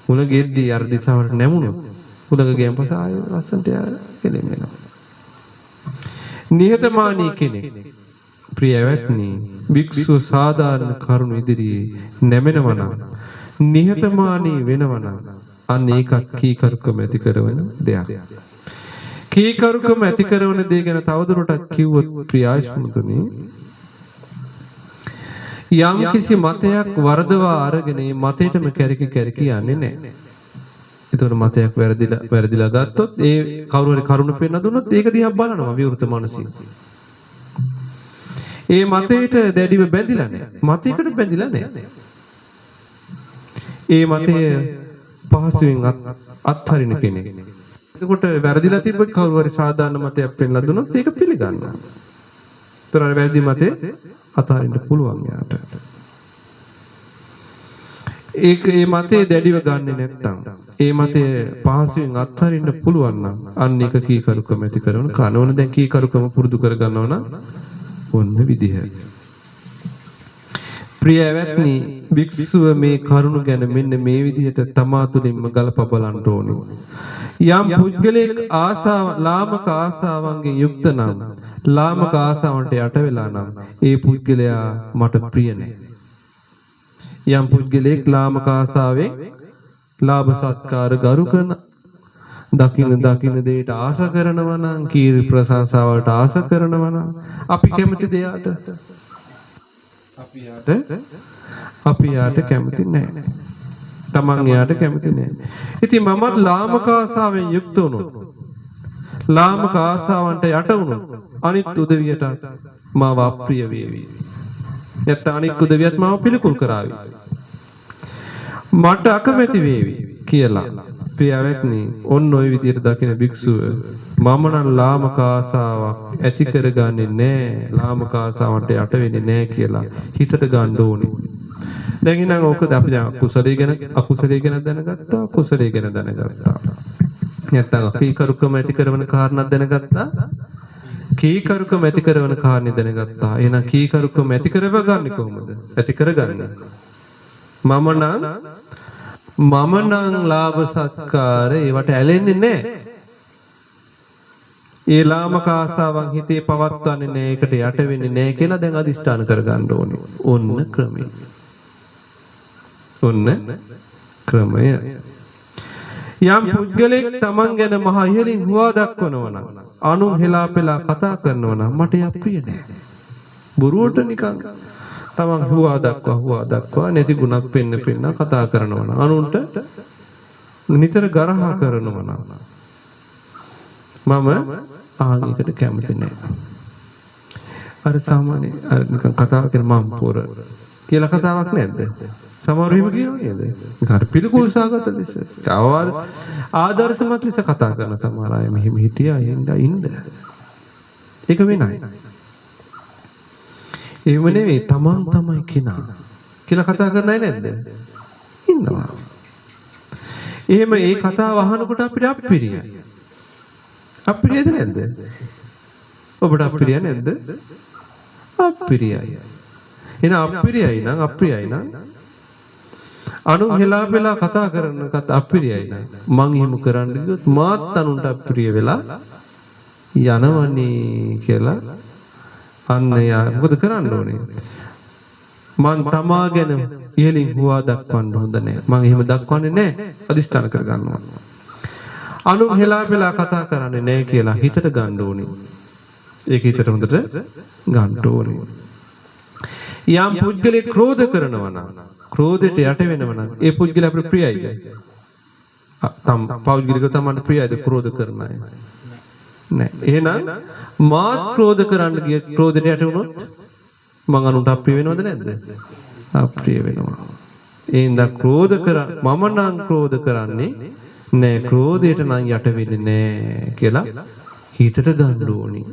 Speaker 1: හුළඟෙද්දී අර දිශාවට නැමුණොත් හුළඟ ගියන් පස්සේ ආයෙ ලස්සනට කෙලෙන්නවා. නිහතමානී කෙනෙක් ප්‍රියවත්නි භික්ෂුව සාධාරණ කරුණු ඉදිරියේ නැමෙනවා නම් නිහතමානී වෙනවා නම් අන්න ඒකත් කීකරුකම ඇති කරන දෙයක්. කීකරුකම ඇති කරන දේ ගැන තවදුරටත් කිව්වොත් ප්‍රියාශ්‍රමතුනි යම් කිසි මතයක් වරදවා අරගෙන මේ මතයටම කැරකි යන්නේ නැහැ. ඒතකොට මතයක් වැරදිලා ගත්තොත් ඒ කවුරු හරි කරුණ පෙන්න දුන්නොත් ඒක දිහා බලනවා විවෘත මනසින්. ඒ මතයට දැඩිව බැඳිලා නැහැ. මතයකට බැඳිලා නැහැ. ඒ මතය පහසුවෙන් අත්හරින කෙනෙක්. එතකොට වැරදිලා තිබ්බ කවුරු හරි සාධාරණ මතයක් පෙන්නලා දුන්නොත් ඒක පිළිගන්නවා. ඒතර වැරදි මතේ අතහරින්න පුළුවන් යාට. ඒ මතේ දැඩිව ගන්නෙ නැත්නම් ඒ මතේ පහසුවෙන් අත්හරින්න පුළුවන් නම් අන්න එක කීකරුකම ඇති කරන කනෝන දැන් කීකරුකම පුරුදු කර ගන්නවා නම් ඔන්න විදිහ. ප්‍රියවත්නි භික්ෂුව මේ කරුණ ගැන මෙන්න මේ විදිහට තමා තුළින්ම ගලප බලන්න ඕනේ. යම් පුද්ගලයෙක් ලාමක ආසාවන්ගෙන් යුක්ත නම් ලාමක ආසාවන්ට යට වෙලා නම් ඒ පුද්ගලයා මට ප්‍රිය නැහැ. යම් පුද්ගලයෙක් ලාමක ආසාවෙන් ලාභ සත්කාර ගරු කරන දකින්න දෙයට ආස කරනවා නම් කීර්ති ප්‍රශංසාවලට ආස කරනවා නම් අපි කැමති දෙයට අපි යාට කැමති නැහැ. තමන් යාට කැමති නැහැ. ඉතින් මමත් ලාමක ආසාවෙන් යුක්ත වුණොත් ලාමක ආසාවන්ට යට වුණොත් අනිත් උදවියට මාව අප්‍රිය වේවි. නැත්නම් අනිත් උදවියත් මාව පිළිකුල් කරાવી. මට අකමැති වේවි කියලා ප්‍රියවත්නි ඔන්න ඔය විදිහට දකින භික්ෂුව මම නම් ලාමක ආසාවක් ඇති කරගන්නේ නැහැ ලාමක ආසාවන්ට යට වෙන්නේ නැහැ කියලා හිතට ගන්න ඕනේ. දැන් ඉතින් ඕකද අපි දැන් කුසලයේ ගැන අකුසලයේ ගැන දැනගත්තා කුසලයේ ගැන දැනගත්තා. නැත්නම් කීකරුකම ඇති කරන කාරණා දැනගත්තා කීකරුකම ඇති කරන කාරණේ දැනගත්තා. එහෙනම් කීකරුකම ඇති කරවගන්නේ කොහොමද? ඇති කරගන්නේ මම නම් ලාභ සත්කාර ඒවට ඇලෙන්නේ නැහැ. ඒ ලාමක ආසාවන් හිතේ පවත්වන්නේ නැහැ. ඒකට යට වෙන්නේ නැහැ කියලා දැන් අදිෂ්ඨාන කරගන්න ඕනේ. ඔන්න ක්‍රමය. යම් පුද්ගලෙක් Taman ගැන මහ ඉහළින් හුවා දක්වනවා නම් අනුන් හෙලා පෙලා කතා කරනවා නම් මට අප්‍රිය නැහැ. බොරුවට නිකන් තමන් හුවා දක්වා නැති ගුණක් පෙන්න කතා කරනවා නම් අනුන්ට නිතර ගරහා කරනවා නම් මම ආගයකට කැමති නැහැ. අර සාමාන්‍ය අර නිකන් කතාව කරන මම් පොර කියලා කතාවක් නැද්ද? සමහර වෙලාවෙ කියනවා නේද? කාට පිළිකුල් සාගත ලෙස ආදර්ශමත් ලෙස කතා කරන සමහර අය මෙහෙම හිටියා ඉන්න. ඒක වෙනයි. එහෙම නෙවෙයි තමන් තමයි කෙනා කියලා කතා කරන අය නැද්ද? ඉන්නවා. එහෙම ඒ කතාව අහනකොට අපිට අප්‍රියයි. අප්‍රියද නැද්ද? ඔබට අප්‍රිය නැද්ද? අප්‍රියයි. එන අප්‍රියයි නම් අනුන් හෙලා පෙලා කතා කරන අප්‍රියයි නම් මං එහෙම කරන්න ගියොත් මාත් අනුන්ට අප්‍රිය වෙලා යනවනේ කියලා අන්න යා මොකද කරන්න ඕනේ? මං තමා ගැන ඉහළින් හුවා දක්වන්න හොඳ නැහැ. මං එහෙම දක්වන්නේ නැහැ. අදිෂ්ඨාන කරගන්නවා. අනුන් හෙලා පෙලා කතා කරන්නේ නැහැ කියලා හිතට ගන්න ඕනේ. ඒක හිතට හොඳට ගන්න ඕනේ. යම් පුද්ගලෙක් ක්‍රෝධ කරනවා නම් ක්‍රෝධයට යට වෙනවා නම් ඒ පුද්ගලයා අපිට ප්‍රියයිද? පෞද්ගලිකව තමයි ප්‍රියයිද ක්‍රෝධ කරන අය? නැහැ. එහෙනම් මාත් ක්‍රෝධ කරන්න ගිය ක්‍රෝධයට යට වුණොත් මං අනුන්ට අප්‍රිය වෙනවද නැද්ද? අප්‍රිය වෙනවා. එහෙනම් මම නම් ක්‍රෝධ කරන්නේ නෑ ක්‍රෝධයට නම් යට වෙන්නේ නෑ කියලා හිතට ගන්න ඕනි.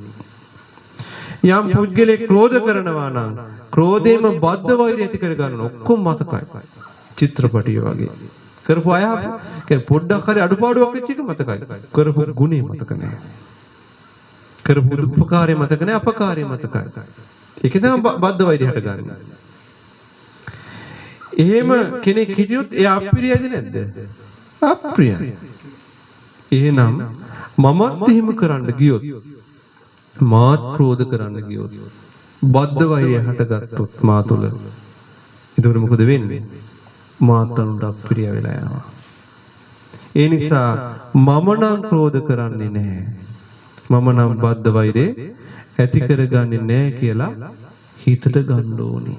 Speaker 1: යම් පුද්ගලෙක් ක්‍රෝධ කරනවා නම් ක්‍රෝධයෙන්ම බද්ධ වෛරය ඇති කර ගන්න ඔක්කොම මතකයි. චිත්‍රපටිය වගේ. කරපු අය කියන්නේ පොඩ්ඩක් හරි අඩුපාඩුවක් වෙච්ච එක මතකයි. කරපු ගුණේ මතක නෑ. කරපු උපකාරය මතක නැහැ අපකාරය මතකයි. ඒක තමයි බද්ධ වෛරය හටගන්නේ. එහෙම කෙනෙක් හිටියොත් එයා අප්‍රියයිද නැද්ද? අප්‍රියයි. එහෙනම් මමත් එහෙම කරන්න ගියොත් මාත් ක්‍රෝධ කරන්න ගියොත් බද්ධ වෛරය හටගත්තොත් මා තුළ එතකොට මොකද වෙන්නේ? මාත් අනුන්ට අප්‍රිය වෙලා යනවා. ඒ නිසා මම නම් ක්‍රෝධ කරන්නේ නැහැ. මම නම් බද්ධ වෛරේ ඇති කරගන්නේ නැහැ කියලා හිතට ගන්න ඕනේ.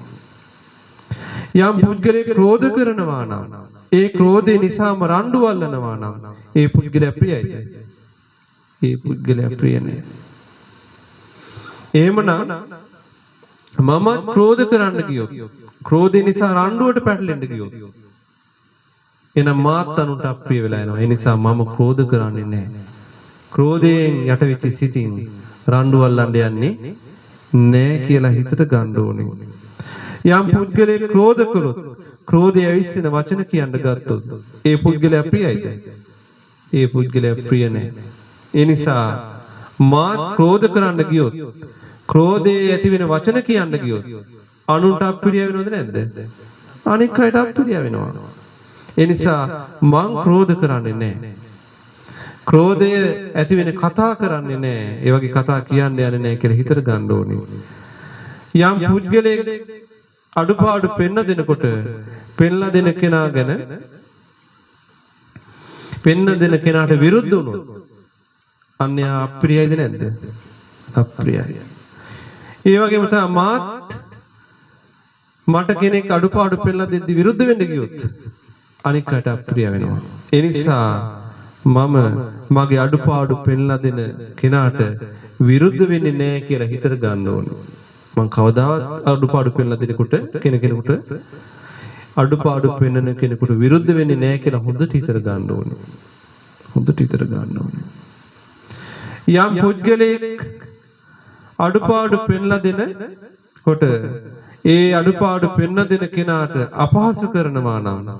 Speaker 1: යම් පුද්ගලයෙක් ක්‍රෝධ කරනවා නම් ඒ ක්‍රෝධය නිසාම රණ්ඩු වල්ලනවා නම් ඒ පුද්ගලයා ප්‍රියයිද? ඒ පුද්ගලයා ප්‍රිය නැහැ. එහෙමනම් මම ක්‍රෝධ කරන්න ගියොත් ක්‍රෝධය නිසා රණ්ඩුවට පැටලෙන්න ගියොත් එහෙනම් මාත් අනුන්ට අප්‍රිය වෙලා යනවා. ඒ නිසා මම ක්‍රෝධ කරන්නේ නැහැ. ක්‍රෝධයෙන් යටවෙච්ච සිතින් රණ්ඩු වල්ලන්න යන්නේ නැහැ කියලා හිතට ගන්න ඕනේ. යම් පුද්ගලයෙක් ක්‍රෝධ කළොත් ක්‍රෝධය ඇවිස්සෙන වචන කියන්න ගත්තොත් ඒ පුද්ගලයා ප්‍රියයිද? ඒ පුද්ගලයා ප්‍රිය නැහැ. ඒ නිසා මා ක්‍රෝධ කරන්න ගියොත් ක්‍රෝධයේ ඇති වෙන වචන කියන්න ගියොත් අනුන්ට අප්‍රිය වෙනවද නැද්ද? අනික් අයට අප්‍රිය වෙනවා. ඒ නිසා මං ක්‍රෝධ කරන්නේ නැහැ. ක්‍රෝධය ඇති වෙන කතා කරන්නේ නැහැ. ඒ වගේ කතා කියන්න යන්නේ නැහැ කියලා හිතට ගන්න ඕනේ. යම් පුද්ගලයෙක් අඩුපාඩු පෙන්න දෙනකොට පෙන්ලා දෙන කෙනා ගැන පෙන්න දෙන කෙනාට විරුද්ධ වුණොත් අන්‍යයා අප්‍රියයිද නැද්ද? අප්‍රියයි. ඒ වගේම තමයි මාත් මට කෙනෙක් අඩුපාඩු පෙන්ලා දෙද්දි විරුද්ධ වෙන්න ගියොත් අනික් අයට අප්‍රිය වෙනවා. ඒ නිසා මම මගේ අඩුපාඩු පෙන්ලා දෙන කෙනාට විරුද්ධ වෙන්නේ නැහැ කියලා හිතට ගන්න ඕනේ. මං කවදාවත් අඩුපාඩු පෙන්ලා දෙනකොට කෙනෙකුට අඩුපාඩු පෙන්වන කෙනෙකුට විරුද්ධ වෙන්නේ නැහැ කියලා හොඳට හිතට ගන්න ඕනේ. හොඳට හිතට ගන්න ඕනේ. යම් පුද්ගලයෙක් අඩුපාඩු පෙන්ලා දෙනකොට ඒ අඩුපාඩු පෙන්වන දෙන කෙනාට අපහාස කරනවා නම්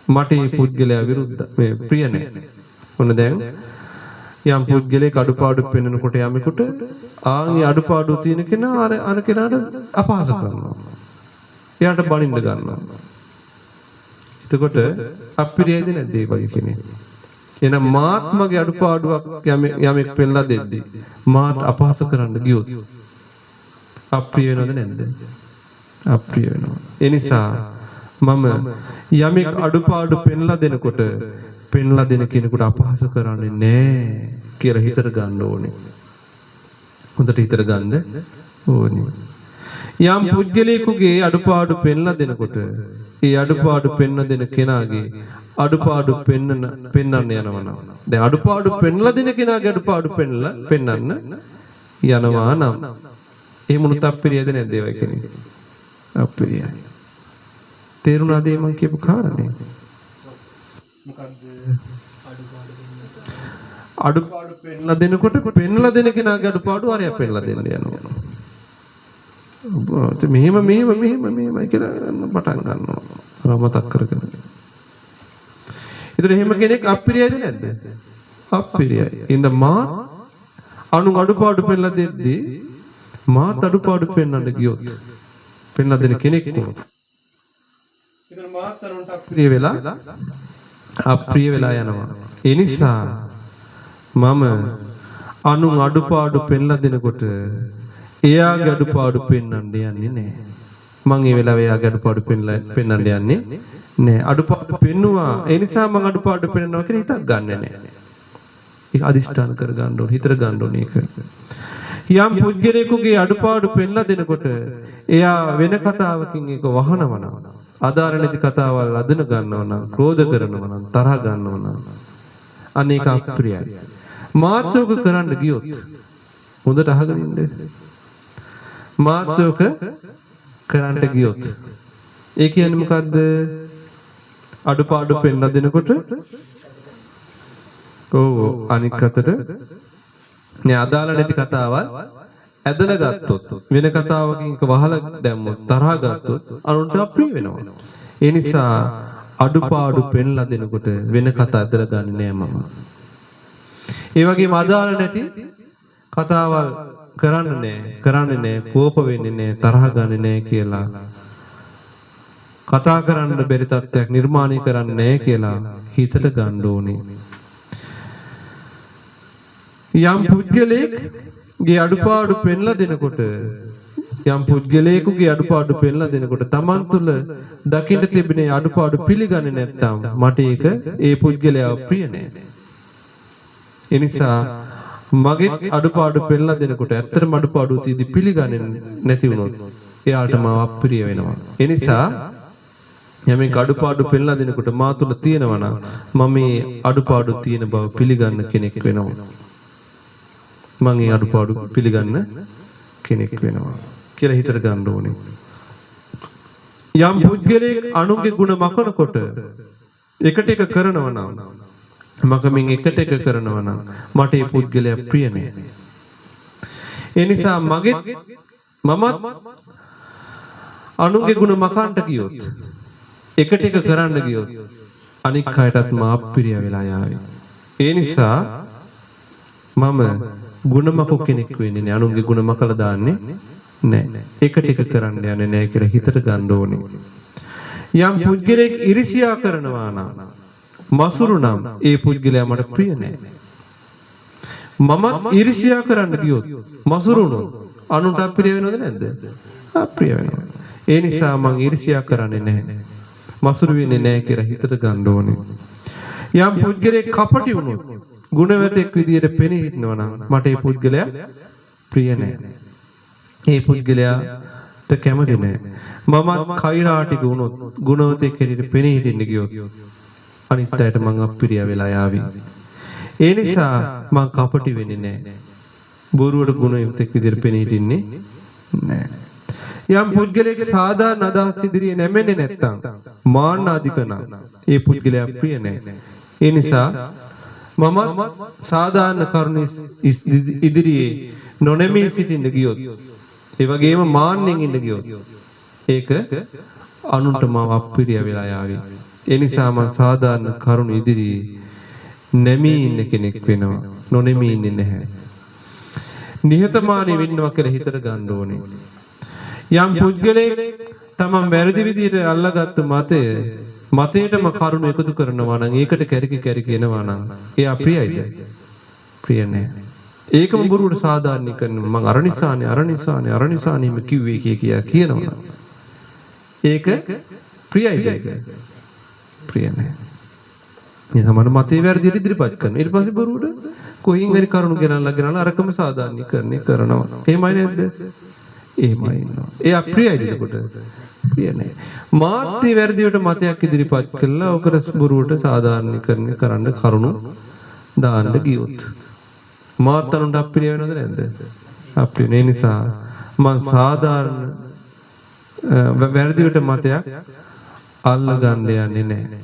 Speaker 1: මට මේ පුද්ගලයා විරුද්ධ මේ ප්‍රිය නැහැ. ඔන්න දැන් යම් පුද්ගලයෙක් අඩුපාඩු පෙන්වනකොට යමෙකුට ආන්ගේ අඩුපාඩු තියෙන කෙනා අර කෙනාට අපහාස කරනවා. එයාට බනින්න ගන්නවා. එතකොට අප්‍රියයිද නැද්ද ඒ වගේ කෙනෙක්? එහෙනම් මාත් මගේ අඩුපාඩුවක් යමෙක් පෙන්ලා දෙද්දී මාත් අපහාස කරන්න ගියොත් අප්‍රිය වෙනවද නැද්ද? අප්‍රිය වෙනවා. ඒ නිසා මම යමෙක් අඩුපාඩු පෙන්ලා දෙනකොට පෙන්ලා දෙන කෙනෙකුට අපහාස කරන්නේ නැහැ කියලා හිතට ගන්න ඕනේ. හොඳට හිතට ගන්න ඕනේ. යම් පුද්ගලයෙකුගේ අඩුපාඩු පෙන්ලා දෙනකොට ඒ අඩුපාඩු පෙන්න දෙන කෙනාගේ අඩුපාඩු පෙන්නන්න යනවා නම් දැන් අඩුපාඩු පෙන්ලා දෙන කෙනාගේ අඩුපාඩු පෙන්නන්න යනවා නම් ඒ මොනත අප්‍රියද නැද්ද ඒ වගේ කෙනෙක්? අප්‍රියයි. තේරුණාද මම කියපු කාරණේ? මොකද්ද? අඩුපාඩු පෙන්ලා දෙනකොට පෙන්ලා දෙන කෙනාගේ අඩුපාඩු අරයා පෙන්ලා දෙන්න යනවා. මෙහෙමයි කියලා පටන් ගන්නවා. මතක් කරගෙන. ඒතර එහෙම කෙනෙක් අප්‍රියයිද නැද්ද? අප්‍රියයි. ඉතින් මා අනු අඩුපාඩු පෙන්ලා දෙද්දී මාත් අඩුපාඩු පෙන්වන්න ගියොත් පෙන්ලා දෙන කෙනෙක් වුණොත් ඉතින් මාත් අනුන්ට අප්‍රිය වෙලා යනවා. ඒ නිසා මම අනු අඩුපාඩු පෙන්ලා දෙනකොට එයාගේ අඩුපාඩු පෙන්වන්න යන්නේ නැහැ. මම ඒ වෙලාවේ එයාගේ අඩුපාඩු පෙන්වන්න යන්නේ නැහැ. අඩුපාඩු පෙන්නුවා. ඒ නිසා මම අඩුපාඩු පෙන්වනවා කියලා හිතක් ගන්නෙ නැහැ. ඒක අදිෂ්ඨාන කර ගන්න ඕනේ. හිතට ගන්න ඕනේ ඒක. යම් පුද්ගලයෙකුගේ අඩුපාඩු පෙන්ලා දෙනකොට එයා වෙන කතාවකින් ඒක වහනවා නම් අදාළ නැති කතාවල් අදන ගන්නවා නම් ක්‍රෝධ කරනවා නම් තරහ ගන්නවා නම් අනේක අප්‍රියයි. මාත්‍රක කරන්න ගියොත් හොඳට අහගෙන ඉන්න. මාත්‍රක කරන්න ගියොත් ඒ කියන්නේ මොකද්ද? අඩුපාඩු පෙන්ලා දෙනකොට අනික් අතට නේ අදාළ නැති කතාවල් ඇදලා ගත්තොත් වෙන කතාවකින් වහලා දැම්මොත් තරහ ගත්තොත් අනුන්ට අප්‍රිය වෙනවා. ඒ නිසා අඩුපාඩු පෙන්ලා දෙනකොට වෙන කතා ඇදලා ගන්නේ නෑ මම. ඒ වගේම අදාළ නැති කතාවල් කරන්නේ නැහැ, කෝප වෙන්නේ නැහැ, තරහ ගන්නේ නැහැ කියලා කතා කරන්න බැරි තත්ත්වයක් නිර්මාණය කරන්නේ නැහැ කියලා හිතට ගන්න ඕනේ. යම් පුද්ගලයෙක්ගේ අඩුපාඩු පෙන්ලා දෙනකොට තමන් තුළ දකින්න තිබෙන අඩුපාඩු පිළිගන්නේ නැත්නම් මට ඒක ඒ පුද්ගලයාව ප්‍රිය නෑ. ඒ නිසා මගේ අඩුපාඩු පෙන්ලා දෙනකොට ඇත්තටම අඩුපාඩු තියදී පිළිගන්නේ නැති වුණොත් එයාට මාව අප්‍රිය වෙනවා. ඒ නිසා යමෙක් අඩුපාඩු පෙන්ලා දෙනකොට මා තුළ තියෙනවා නම් මම මේ අඩුපාඩු තියෙන බව පිළිගන්න කෙනෙක් වෙනවා. මම මේ අඩුපාඩු පිළිගන්න කෙනෙක් වෙනවා කියලා හිතට ගන්න ඕනේ. යම් පුද්ගලයෙක් අනුන්ගේ ಗುಣ මකනකොට එකට එක කරනවා නම් මකමින් එකට එක කරනවා නම් මට ඒ පුද්ගලයා ප්‍රිය නෑ. ඒ නිසා මම අනුන්ගේ ಗುಣ මකන්නට ගියොත් එකට එක කරන්න ගියොත් අනික් අයටත් මා අප්‍රිය වෙලා යාවි. ඒ නිසා මම ගුණමක කෙනෙක් වෙන්නේ නෑ. අනුන්ගේ ගුණ මකලා දාන්නේ නෑ. එකට එක කරන්න යන්නේ නෑ කියලා හිතට ගන්න ඕනේ. යම් පුද්ගලයෙක් ඉරිසියා කරනවා නම් මසුරු නම් ඒ පුද්ගලයා මට ප්‍රිය නෑ. මම ඉරිසියා කරන්න ගියොත් මසුරු වුණොත් අනුන්ට අප්‍රිය වෙනවද නැද්ද? අප්‍රිය වෙනවා. ඒ නිසා මම ඉරිසියා කරන්නේ නැහැ. මසුරු වෙන්නේ නැහැ කියලා හිතට ගන්න ඕනේ. යම් පුද්ගලයෙක් කපටි වුණොත් ගුණවතෙක් විදියට පෙනී හිටනවා නම් මට ඒ පුද්ගලයා ප්‍රිය නැහැ. ඒ පුද්ගලයාට කැමති නැහැ. මමත් කෛරාටික වුණොත් ගුණවතෙක් හැටියට පෙනී හිටින්න ගියොත් අනිත් අයට මං අප්‍රිය වෙලා යාවි. ඒ නිසා මං කපටි වෙන්නේ නැහැ. බොරුවට ගුණවතෙක් විදියට පෙනී හිටින්නේ නැහැ. යම් පුද්ගලයෙක් සාධාරණ අදහස් ඉදිරියේ නැමෙන්නේ නැත්නම් මාන්න අධිකන ඒ පුද්ගලයා ප්‍රිය නැහැ. ඒ නිසා මම සාධාරණ කරුණ ඉදිරියේ නොනැමී සිටින්න ගියොත් ඒ වගේම මාන්නෙන් ඉන්න ගියොත් ඒක අනුන්ට මාව අප්‍රිය වෙලා යාවි. ඒ නිසා මම සාධාරණ කරුණ ඉදිරියේ නැමී ඉන්න කෙනෙක් වෙනවා. නොනැමී ඉන්නේ නැහැ. නිහතමානී වෙන්නවා කියලා හිතට ගන්න ඕනේ. යම් පුද්ගලයෙක් තමන් වැරදි විදිහට අල්ලාගත්තු මතයටම කරුණ එකතු කරනවා නම් ඒකට කැරකි එනවා නම් එයා ප්‍රියයිද? ප්‍රිය නැහැ. ඒකම බොරුවට සාධාරණීකරනවා. මං අර නිසානේ කිව්වේ කියනවා. ඒක ප්‍රියයිද? ප්‍රිය නැහැ. මේ සමහර මතේ වැරදියට ඉදිරිපත් කරනවා. ඊට පස්සේ බොරුවට කොහින් හරි කරුණු ගෙනල්ලා අරකම සාධාරණීකරණය කරනවා. එහෙමයි නේද? එහෙමයි ඉන්නවා. ඒ අප්‍රියයිද එතකොට? ප්‍රිය නැහැ. මාත්‍ය වැරදියට මතයක් ඉදිරිපත් කළා ඔකට බොරුවට සාධාරණීකරණය කරන්න කරුණු දාන්න ගියොත් මාත්තනුන්ට අප්‍රිය වෙනවද නැද්ද? අප්‍රිය. ඒ නිසා මම සාධාරණ වැරදියට මතයක් අල්ල ගන්න යන්නේ නැහැ.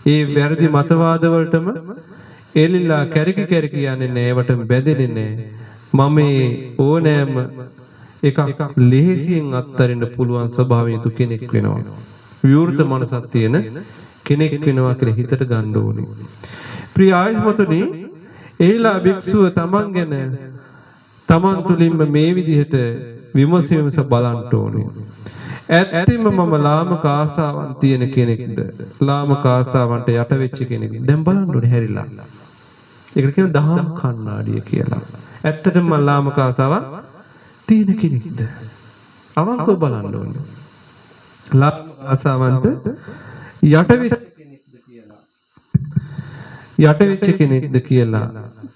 Speaker 1: ඒ වැරදි මතවාද වලටම එලිලා කැරකි යන්නේ නැහැ. ඒවට බැඳෙන්නේ නැහැ. මම ඕනෑම එකක් ලෙහෙසියෙන් අත්හරින්න පුළුවන් ස්වභාවයෙන් යුතු කෙනෙක් වෙනවා. විවෘත මනසක් තියෙන කෙනෙක් වෙනවා කියලා හිතට ගන්න ඕනේ. ප්‍රිය ආයතනතුනි, එහිලා භික්ෂුව තමන් ගැන තමන් තුළින්ම මේ විදිහට විමස බලන්න ඕනේ. ඇත්තෙන්ම මම ලාමක ආසාවන් තියෙන කෙනෙක්ද? ලාමක ආසාවන්ට යට වෙච්ච කෙනෙක්ද? දැන් බලන්න ඕනේ හැරිලා. ඒකට කියන දහම් කණ්ණාඩිය කියලා. ඇත්තටම මම ලාමක ආසාවක් තියෙන කෙනෙක්ද? අවංකව බලන්න ඕනේ. ලාමක ආසාවන්ට යට වෙච්ච කෙනෙක්ද කියලා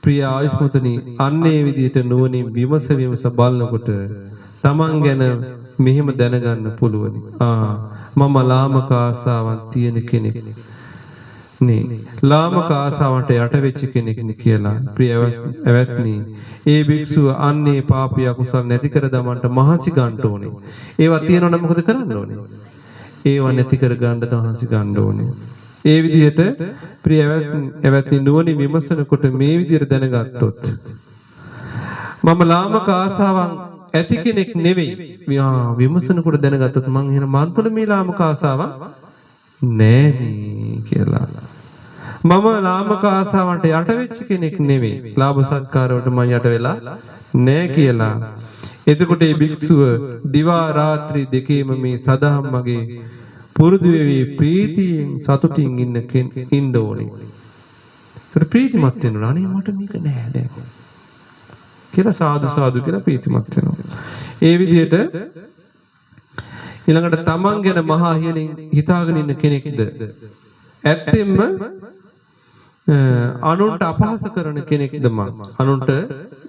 Speaker 1: ප්‍රිය ආයුෂ්මතුනි, අන්නේ විදිහට නුවණින් විමස බලනකොට තමන් ගැන මෙහෙම දැනගන්න පුළුවනි. මම ලාමක ආසාවන් තියෙන කෙනෙක් නේ. ලාමක ආසාවන්ට යට වෙච්ච කෙනෙක් නේ කියලා ප්‍රිය ඇවැත්නි. ඒ භික්ෂුව අන්නේ පාපී අකුසල් නැති කර දමන්න මහන්සි ගන්න ඕනේ. ඒවා තියෙනවනම් මොකද කරන්න ඕනේ? ඒවා නැති කර ගන්න මහන්සි ගන්න ඕනේ. ඒ විදිහට ප්‍රිය ඇවැත්නි නුවණින් විමසනකොට මේ විදිහට දැනගත්තොත් මම ලාමක ආසාවන් ඇති කෙනෙක් නෙවෙයි. විමසනකොට දැනගත්තොත් මං එහෙනම් මන් තුළ මේ ලාමක ආසාවක් නෑනේ කියලා. මම ලාමක ආසාවන්ට යට වෙච්ච කෙනෙක් නෙවෙයි. ලාභ සත්කාර වලට මං යට වෙලා නෑ කියලා. එතකොට මේ භික්ෂුව දිවා රාත්‍රී දෙකේම මේ සදහම් මගේ පුරුදු වෙවි ප්‍රීතියෙන් සතුටින් ඉන්න ඕනේ. ඒකට ප්‍රීතිමත් වෙනවා. අනේ මට මේක නෑ දැන්. කියලා සාදු සාදු කියලා ප්‍රීතිමත් වෙනවා. ඒ විදිහට ඊළඟට තමන් ගැන මහා හිලින් හිතාගෙන ඉන්න කෙනෙක්ද ඇත්තෙන්ම අනුන්ට අපහාස කරන කෙනෙක්ද මං අනුන්ට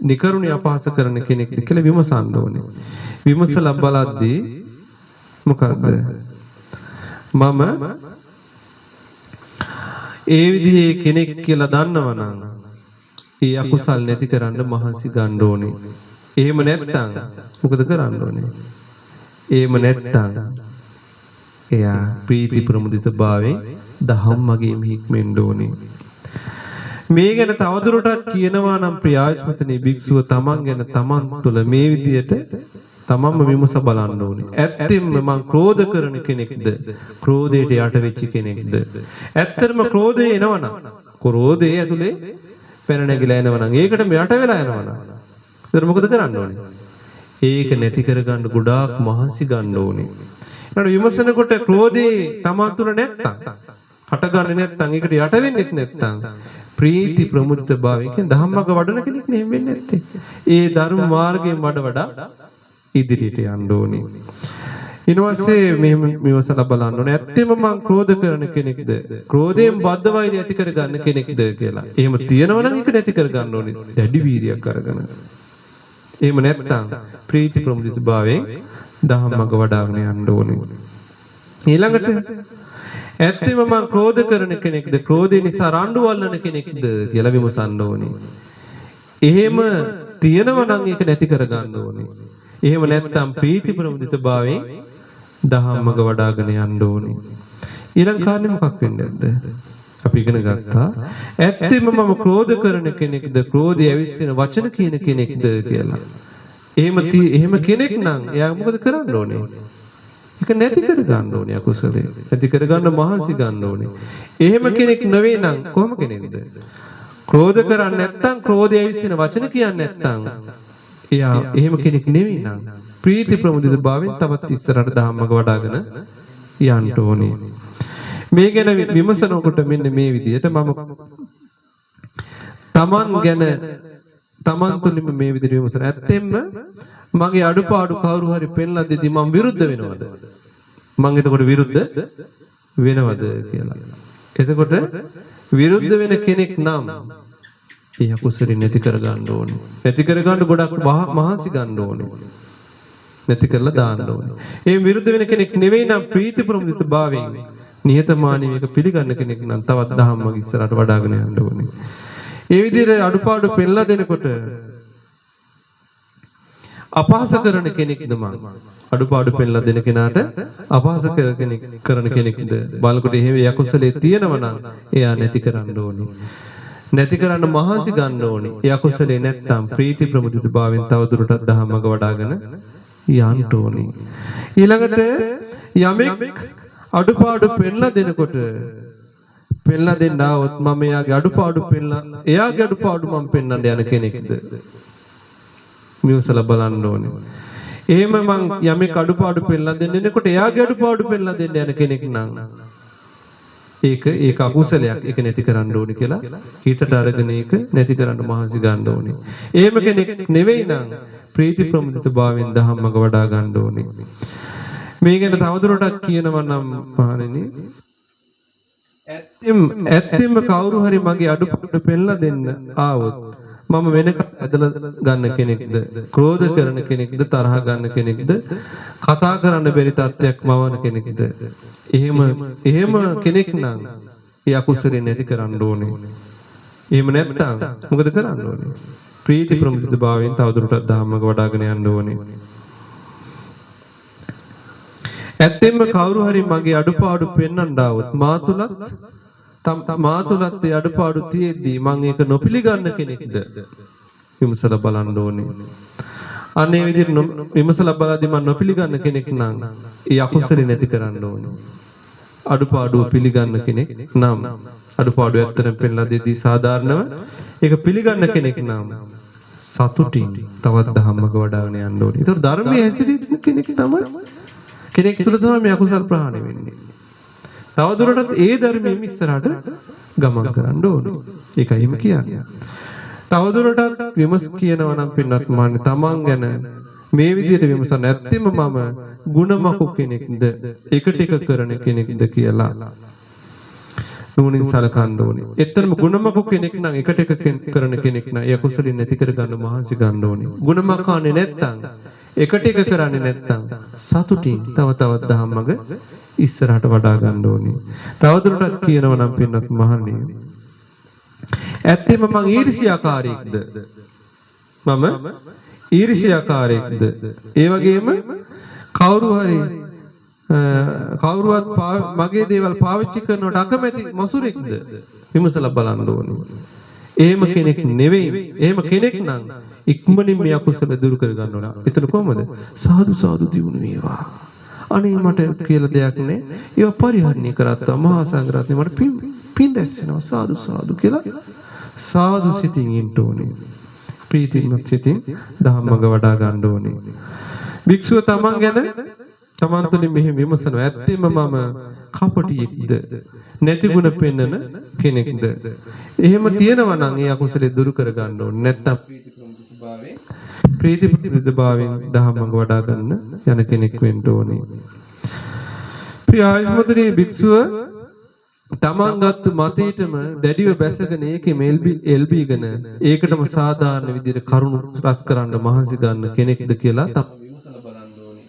Speaker 1: නිකරුණේ අපහාස කරන කෙනෙක්ද කියලා විමසන්න ඕනේ. විමසලා බලද්දී මොකද්ද මම ඒ විදිහේ කෙනෙක් කියලා දන්නවනම් ඒ අකුසල් නැති කරන්න මහන්සි ගන්න ඕනේ. එහෙම නැත්නම් මොකද කරන්න ඕනේ? එහෙම නැත්නම් එයා ප්‍රීති ප්‍රමුදිත භාවයෙන් දහම් මගේ හික්මෙන්න ඕනේ. මේ ගැන තවදුරටත් කියනවා නම් ප්‍රියාශ්මතනී භික්ෂුව තමන් ගැන තමන් තුළ මේ විදියට තමන්ම විමස බලන්න ඕනේ. ඇත්තෙන්ම මං ක්‍රෝධ කරන කෙනෙක්ද? ක්‍රෝධයට යට වෙච්ච කෙනෙක්ද? ඇත්තටම ක්‍රෝධය එනවනම් ක්‍රෝධයේ ඇතුලේ පැන නැගිලා එනවනම් ඒකට යට වෙලා යනවනම් ඒතර මොකද කරන්න ඕනේ? ඒක නැති කරගන්න ගොඩාක් මහන්සි ගන්න ඕනේ. ඊට විමසනකොට ක්‍රෝධේ තමන් තුළ නැත්තම් හටගන්නේ නැත්තම් ඒකට යට වෙන්නේ නැත්තම් ප්‍රීති ප්‍රමුදිත භාවයෙන් ධම්මක වඩන කෙනෙක් නෙමෙයි වෙන්නේ නැත්තේ. ඒ ධර්ම මාර්ගයෙන් වඩා ඉදිරියට යන්න ඕනේ. ඊනොස්සේ මෙහෙම මෙවසලා බලන්න ඕනේ. ඇත්තෙම මං ක්‍රෝධ කරන කෙනෙක්ද? ක්‍රෝධයෙන් බද්ධ වෛරය ඇති කරගන්න කෙනෙක්ද කියලා. එහෙම තියෙනවනම් ඒක නැති කරගන්න ඕනේ. දැඩි වීරියක් අරගෙන. එහෙම නැත්තම් ප්‍රීති ප්‍රමුදිත භාවයෙන් ධම්මක වඩාගෙන යන්න ඕනේ. ඊළඟට ඇත්තම මම ක්‍රෝධ කරන කෙනෙක්ද ක්‍රෝධය නිසා රණ්ඩු වල්ලන කෙනෙක්ද කියලා විමසන්න ඕනේ. එහෙම තියෙනවා නම් ඒක නැති කරගන්න ඕනේ. එහෙම නැත්නම් ප්‍රීති ප්‍රමුදිත භාවයෙන් දහම්මක වඩාගෙන යන්න ඕනේ. ඊළඟ කාරණේ මොකක් වෙන්නේද? අපි ඉගෙන ගත්තා ඇත්තම මම ක්‍රෝධ කරන කෙනෙක්ද ක්‍රෝධය ඇවිස්සෙන වචන කියන කෙනෙක්ද කියලා. එහෙම කෙනෙක් නම් එයා මොකද කරන්න ඕනේ? ඒක නැති කර ගන්න ඕනේ අකුසලේ. නැති කර ගන්න මහන්සි ගන්න ඕනේ. එහෙම කෙනෙක් නෙවෙයි නම් කොහොම කෙනෙක්ද? ක්‍රෝධ කරන්නේ නැත්නම් ක්‍රෝධය ඇවිස්සෙන වචන කියන්නේ නැත්නම් එයා එහෙම කෙනෙක් නෙවෙයි නම් ප්‍රීති ප්‍රමුදිත භාවයෙන් තවත් ඉස්සරහට ධම්මක වඩාගෙන යන්න ඕනේ. මේ ගැන විමසනකොට මෙන්න මේ විදිහට මම තමන් ගැන තමන් තුළින්ම මේ විදිහට විමසන ඇත්තෙන්ම මගේ අඩුපාඩු කවුරු හරි පෙන්ලා දෙදී මම විරුද්ධ වෙනවද? මම එතකොට විරුද්ධ වෙනවද කියලා. එතකොට විරුද්ධ වෙන කෙනෙක් නම් ඒ අකුසල නැති කර ගන්න ඕනේ. නැති කර ගන්න ගොඩක් මහන්සි ගන්න ඕනේ. නැති කරලා දාන්න ඕනේ. ඒ විරුද්ධ වෙන කෙනෙක් නෙවෙයි නම් ප්‍රීති ප්‍රමුදිත භාවයෙන් නිහතමානීව එක පිළිගන්න කෙනෙක් නම් තවත් ධම්මක ඉස්සරහට වඩාගෙන යන්න ඕනේ. ඒ විදිහට අඩුපාඩු පෙන්ලා දෙනකොට අපහාස කරන කෙනෙක්ද මං අඩුපාඩු පෙන්ලා දෙන කෙනාට අපහාස කරන කෙනෙක්ද බලකොට එහෙම යකුසලේ තියෙනවා නම් එයා නැති කරන්න ඕනේ. නැති කරන්න මහන්සි ගන්න ඕනේ. ඒ අකුසලේ නැත්තම් ප්‍රීති ප්‍රමුදිත භාවයෙන් තවදුරටත් ධම්මක වඩාගෙන යන්න ඕනේ. ඊළඟට යමෙක් අඩුපාඩු පෙන්ලා දෙනකොට පෙන්ලා දෙන්න આવොත් මම එයාගේ අඩුපාඩු පෙන්ලා එයාගේ අඩුපාඩු මම පෙන්වන්න යන කෙනෙක්ද? මියුසලා බලන්න ඕනේ. එහෙම මං යමෙක් අඩුපාඩු පෙන්ලා දෙන්නකොට එයාගේ අඩුපාඩු පෙන්ලා දෙන්න යන කෙනෙක් නම් ඒක අකුසලයක්. ඒක නැති කරන්න ඕනේ කියලා හිතට අරගෙන ඒක නැති කරන්න මහන්සි ගන්න ඕනේ. එහෙම කෙනෙක් නෙවෙයි නම් ප්‍රීති ප්‍රමුදිත භාවයෙන් ධම්මක වඩා ගන්න ඕනේ. මේ ගැන තවදුරටත් කියනවා නම් මහණෙනි ඇත්තෙම කවුරු හරි මගේ අඩුපාඩු පෙන්ලා දෙන්න ආවොත් මම වෙනක ඇදලා ගන්න කෙනෙක්ද ක්‍රෝධ කරන කෙනෙක්ද තරහ ගන්න කෙනෙක්ද කතා කරන්න බැරි තත්ත්වයක් මවන කෙනෙක්ද එහෙම කෙනෙක් නම් ඒ අකුසලෙ නැති කරන්න ඕනේ. එහෙම නැත්නම් මොකද කරන්න ඕනේ? ප්‍රීති ප්‍රමුදිත භාවයෙන් තවදුරටත් ධම්මක වඩාගෙන යන්න ඕනේ. ඇත්තෙන්ම කවුරු හරි මගේ අඩුපාඩු පෙන්වන්න ආවොත් මා තුලත් ඒ අඩුපාඩු තියෙද්දී මම ඒක නොපිළගන්න කෙනෙක්ද විමසලා බලන්න ඕනේ. අනේ විදිහට විමසලා බලද්දී මම නොපිළගන්න කෙනෙක් නම් ඒ අකුසල නැති කරන්න ඕනේ. අඩුපාඩු පිළිගන්න කෙනෙක් නම් අඩුපාඩු ඇත්තටම පෙන්ලා දෙද්දී සාධාරණව ඒක පිළිගන්න කෙනෙක් නම් සතුටින් තවත් ධම්මක වඩාගෙන යන්න ඕනේ. ඒතර ධර්මයේ හැසිරෙන කෙනෙක් තමයි කෙනෙක් තුළ තමයි මේ අකුසල් ප්‍රහාණය වෙන්නේ. තවදුරටත් ඒ ධර්මයේ ඉස්සරහට ගමන් කරන්න ඕනේ. ඒකයිම කියන්නේ. තවදුරටත් විමස් කියනවා නම් පින්නත් මාන්නේ තමන් ගැන මේ විදිහට විමසන්න ඇත්තෙම මම ಗುಣමකු කෙනෙක්ද එකට එක කරන කෙනෙක්ද කියලා නුවණින් සලකන්න ඕනේ. එතරම් ಗುಣමකු කෙනෙක් නම් එකට එක කරන කෙනෙක් නම් ඒ අකුසලින් නැති කර ගන්න මහන්සි ගන්න ඕනේ. ಗುಣමකානේ නැත්තම් එකට එක කරන්නේ නැත්තම් සතුටින් තව තවත් ධම්මග ඉස්සරහට වඩා ගන්න ඕනේ. තවදුරටත් කියනවා නම් පින්නත් මහන්නේ ඇත්තෙම මං ඊර්ෂ්‍යාකාරීක්ද? මම ඊර්ෂ්‍යාකාරීක්ද? ඒ වගේම කවුරුවත් මගේ දේවල් පාවිච්චි කරනවට අකමැති මසුරෙක්ද? විමසලා බලන්න ඕනේ. එහෙම කෙනෙක් නෙවෙයි. එහෙම කෙනෙක් නම් ඉක්මනින් මේ අකුසල දුරු කර ගන්න ඕන. එතන කොහමද? සාදු සාදු දියුණු වේවා. අනේ මට කියලා දෙයක් නෑ. ඒවා පරිහරණය කරත්තා මහා සංඝරත්නය මට පින් දැස්සෙනවා සාදු සාදු කියලා සාදු සිතින් ඉන්න ඕනේ. ප්‍රීතිමත් සිතින් ධම්මග වඩා ගන්න ඕනේ. භික්ෂුව තමන් ගැන තමන් තුළින් මෙහි විමසනවා. ඇත්තෙම මම කපටියෙක්ද? නැති ගුණ පෙන්නන කෙනෙක්ද? එහෙම තියෙනවා නම් ඒ අකුසලේ දුරු කර ගන්න ඕනේ. නැත්තම් ප්‍රීති ප්‍රතිභාවයෙන් ධම්මග වඩා ගන්න යන කෙනෙක් වෙන්න ඕනේ. ප්‍රියායමතුනේ භික්ෂුව තමන් ගත්ත මතයටම දැඩිව බැසගෙන ඒකෙම එල්බීගෙන ඒකටම සාධාරණ විදිහට කරුණු රස කරන්න මහන්සි ගන්න කෙනෙක්ද කියලා විමසලා බලන්න ඕනේ.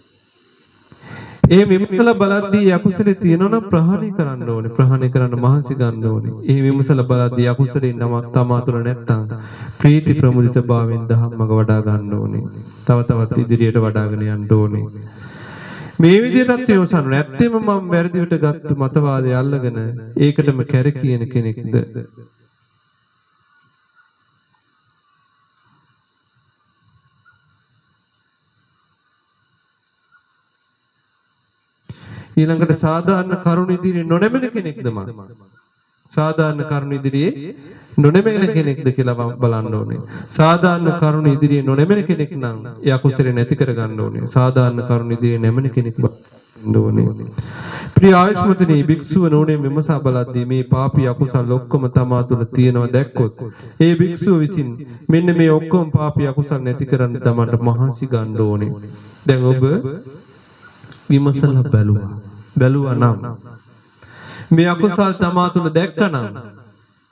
Speaker 1: ඒ විමසලා බලද්දී අකුසලේ තියෙනවා නම් ප්‍රහාණය කරන්න ඕනේ. ප්‍රහාණය කරන්න මහන්සි ගන්න ඕනේ. ඒ විමසලා බලද්දී අකුසලේ නමක් තමා තුළ නැත්තම් ප්‍රීති ප්‍රමුදිත භාවයෙන් ධම්මග වඩා ගන්න ඕනේ. තව තවත් ඉදිරියට වඩාගෙන යන්න ඕනේ. මේ විදිහටත් යොසන්න ඇත්තෙම මම වැරදිවට ගත්ත මතවාදය අල්ලගෙන ඒකටම කැරකියන කෙනෙක්ද? ඊළඟට සාධාරණ කරුණ ඉදිරියේ නොනැමෙන කෙනෙක්ද මම? සාධාරණ කරුණ ඉදිරියේ නොනැමෙන කෙනෙක්ද කියලා බලන්න ඕනේ. සාධාරණ කරුණ ඉදිරියේ නොනැමෙන කෙනෙක් නම් ඒ අකුසලේ නැති කර ගන්න ඕනේ. සාධාරණ කරුණ ඉදිරියේ නැමෙන කෙනෙක් වෙන්න ඕනේ. ප්‍රිය ආයුෂ්මතනී භික්ෂුව නෝනේ මෙමසා බලද්දී මේ පාපී අකුසල් ඔක්කොම තමා තුළ තියෙනවා දැක්කොත් ඒ භික්ෂුව විසින් මෙන්න මේ ඔක්කොම පාපී අකුසල් නැති කරන්න තමන්ට මහන්සි ගන්න ඕනේ. දැන් ඔබ විමසලා බැලුවා නම් මේ අකුසල් තමා තුළ දැක්කනම්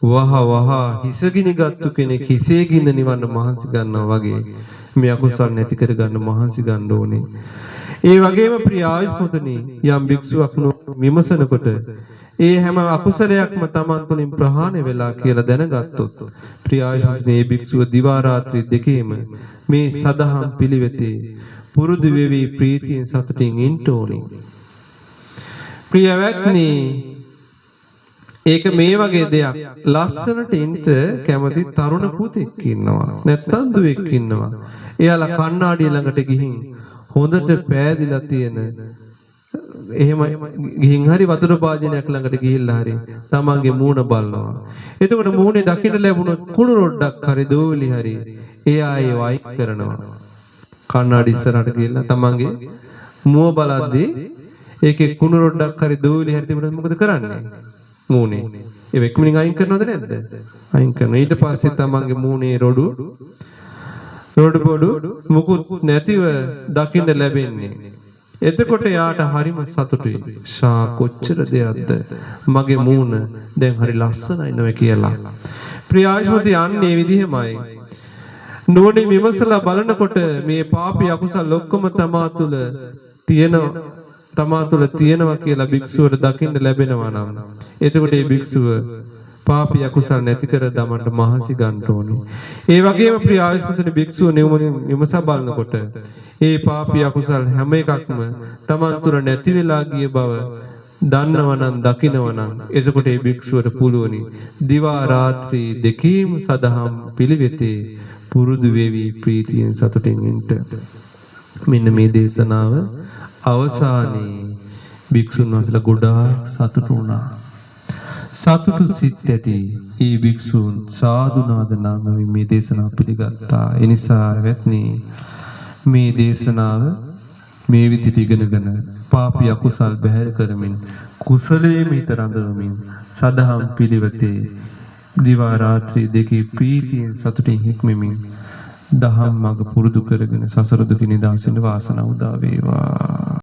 Speaker 1: වහ හිසගිනි ගත්තු කෙනෙක් හිසේ ගින්න නිවන්න මහන්සි ගන්නවා වගේ මේ අකුසල් නැති කර ගන්න මහන්සි ගන්න ඕනේ. ඒ වගේම ප්‍රිය ආයුෂ්මතුනි යම් භික්ෂුවක් විමසනකොට ඒ හැම අකුසලයක්ම තමන් තුළින් ප්‍රහාණය වෙලා කියලා දැනගත්තොත් ප්‍රිය ආයුෂ්මතුනි මේ භික්ෂුව දිවා රාත්‍රී දෙකේම මේ සදහම් පිළිවෙතේ පුරුදු වෙවි ප්‍රීතියෙන් සතුටින් ඉන්න ඕනේ. ප්‍රියවත්නි ඒක මේ වගේ දෙයක් ලස්සනට ඉන්න කැමති තරුණ පුතෙක් ඉන්නවා නැත්තම් දුවෙක් ඉන්නවා. එයාලා කණ්ණාඩිය ළඟට ගිහින් හොඳට පෑදිලා තියෙන එහෙම ගිහින් හරි වතුර භාජනයක් ළඟට ගිහිල්ලා හරි තමන්ගේ මූණ බලනවා. එතකොට මූණේ දකින්න ලැබුණොත් කුණු රොඩක් හරි දෝවිලි හරි එයා ඒ වයි කරනවා. කණ්ණාඩි ඉස්සරහට ගිහිල්ලා තමන්ගේ මුව බලද්දී ඒකේ කුණු රොඩක් හරි දෝවිලි හරි තිබුණොත් මොකද කරන්නේ? මූණේ ඒ වෙක්මනින් අයින් කරනවද නැද්ද? අයින් කරනවා. ඊට පස්සේ තමන්ගේ මූණේ රොඩු බොඩු මුකුත් නැතිව දකින්න ලැබෙන්නේ. එතකොට යාට හරිම සතුටුයි. ශා කොච්චර දෙයක්ද මගේ මූණ දැන් හරි ලස්සනයි නෝ කියලා. ප්‍රිය ආයුෂ්මති යන්නේ විදිහමයි. නෝනේ විමසලා බලනකොට මේ පාපී අකුසල් ඔක්කොම තමා තුළ තියෙනවා කියලා භික්ෂුවට දකින්න ලැබෙනවා නම් එතකොට මේ භික්ෂුව පාපී අකුසල් නැති කර දමන්න මහන්සි ගන්න ඕනේ. ඒ වගේම ප්‍රිය ආයුෂ්මතුනි භික්ෂුව නෙවුමින් විමසා බලනකොට ඒ පාපී අකුසල් හැම එකක්ම තමන් තුළ නැති වෙලා ගිය බව දන්නවනම් දකිනවනම් එතකොට මේ භික්ෂුවට පුළුවනි දිවා රාත්‍රී දෙකේම සදහම් පිළිවෙතේ පුරුදු වෙවි ප්‍රීතියෙන් සතුටින් ඉන්න. මෙන්න මේ දේශනාව අවසානයේ භික්ෂුන් වහන්සේලා ගොඩාක් සතුටු වුණා. සතුටු සිත් ඇති ඒ භික්ෂූන් සාදු නාද නගමින් මේ දේශනාව පිළිගත්තා. ඒ නිසා වැත්නි මේ දේශනාව මේ විදිහට ඉගෙනගෙන පාපී අකුසල් බැහැර කරමින් කුසලයේ මිත රඳවමින් සදහම් පිළිවෙතේ දිවා රාත්‍රී දෙකේ ප්‍රීතියෙන් සතුටින් හික්මමින් දහම් මඟ පුරුදු කරගෙන සසර දුකින් නිදහස් වෙන්න වාසනාව උදා වේවා.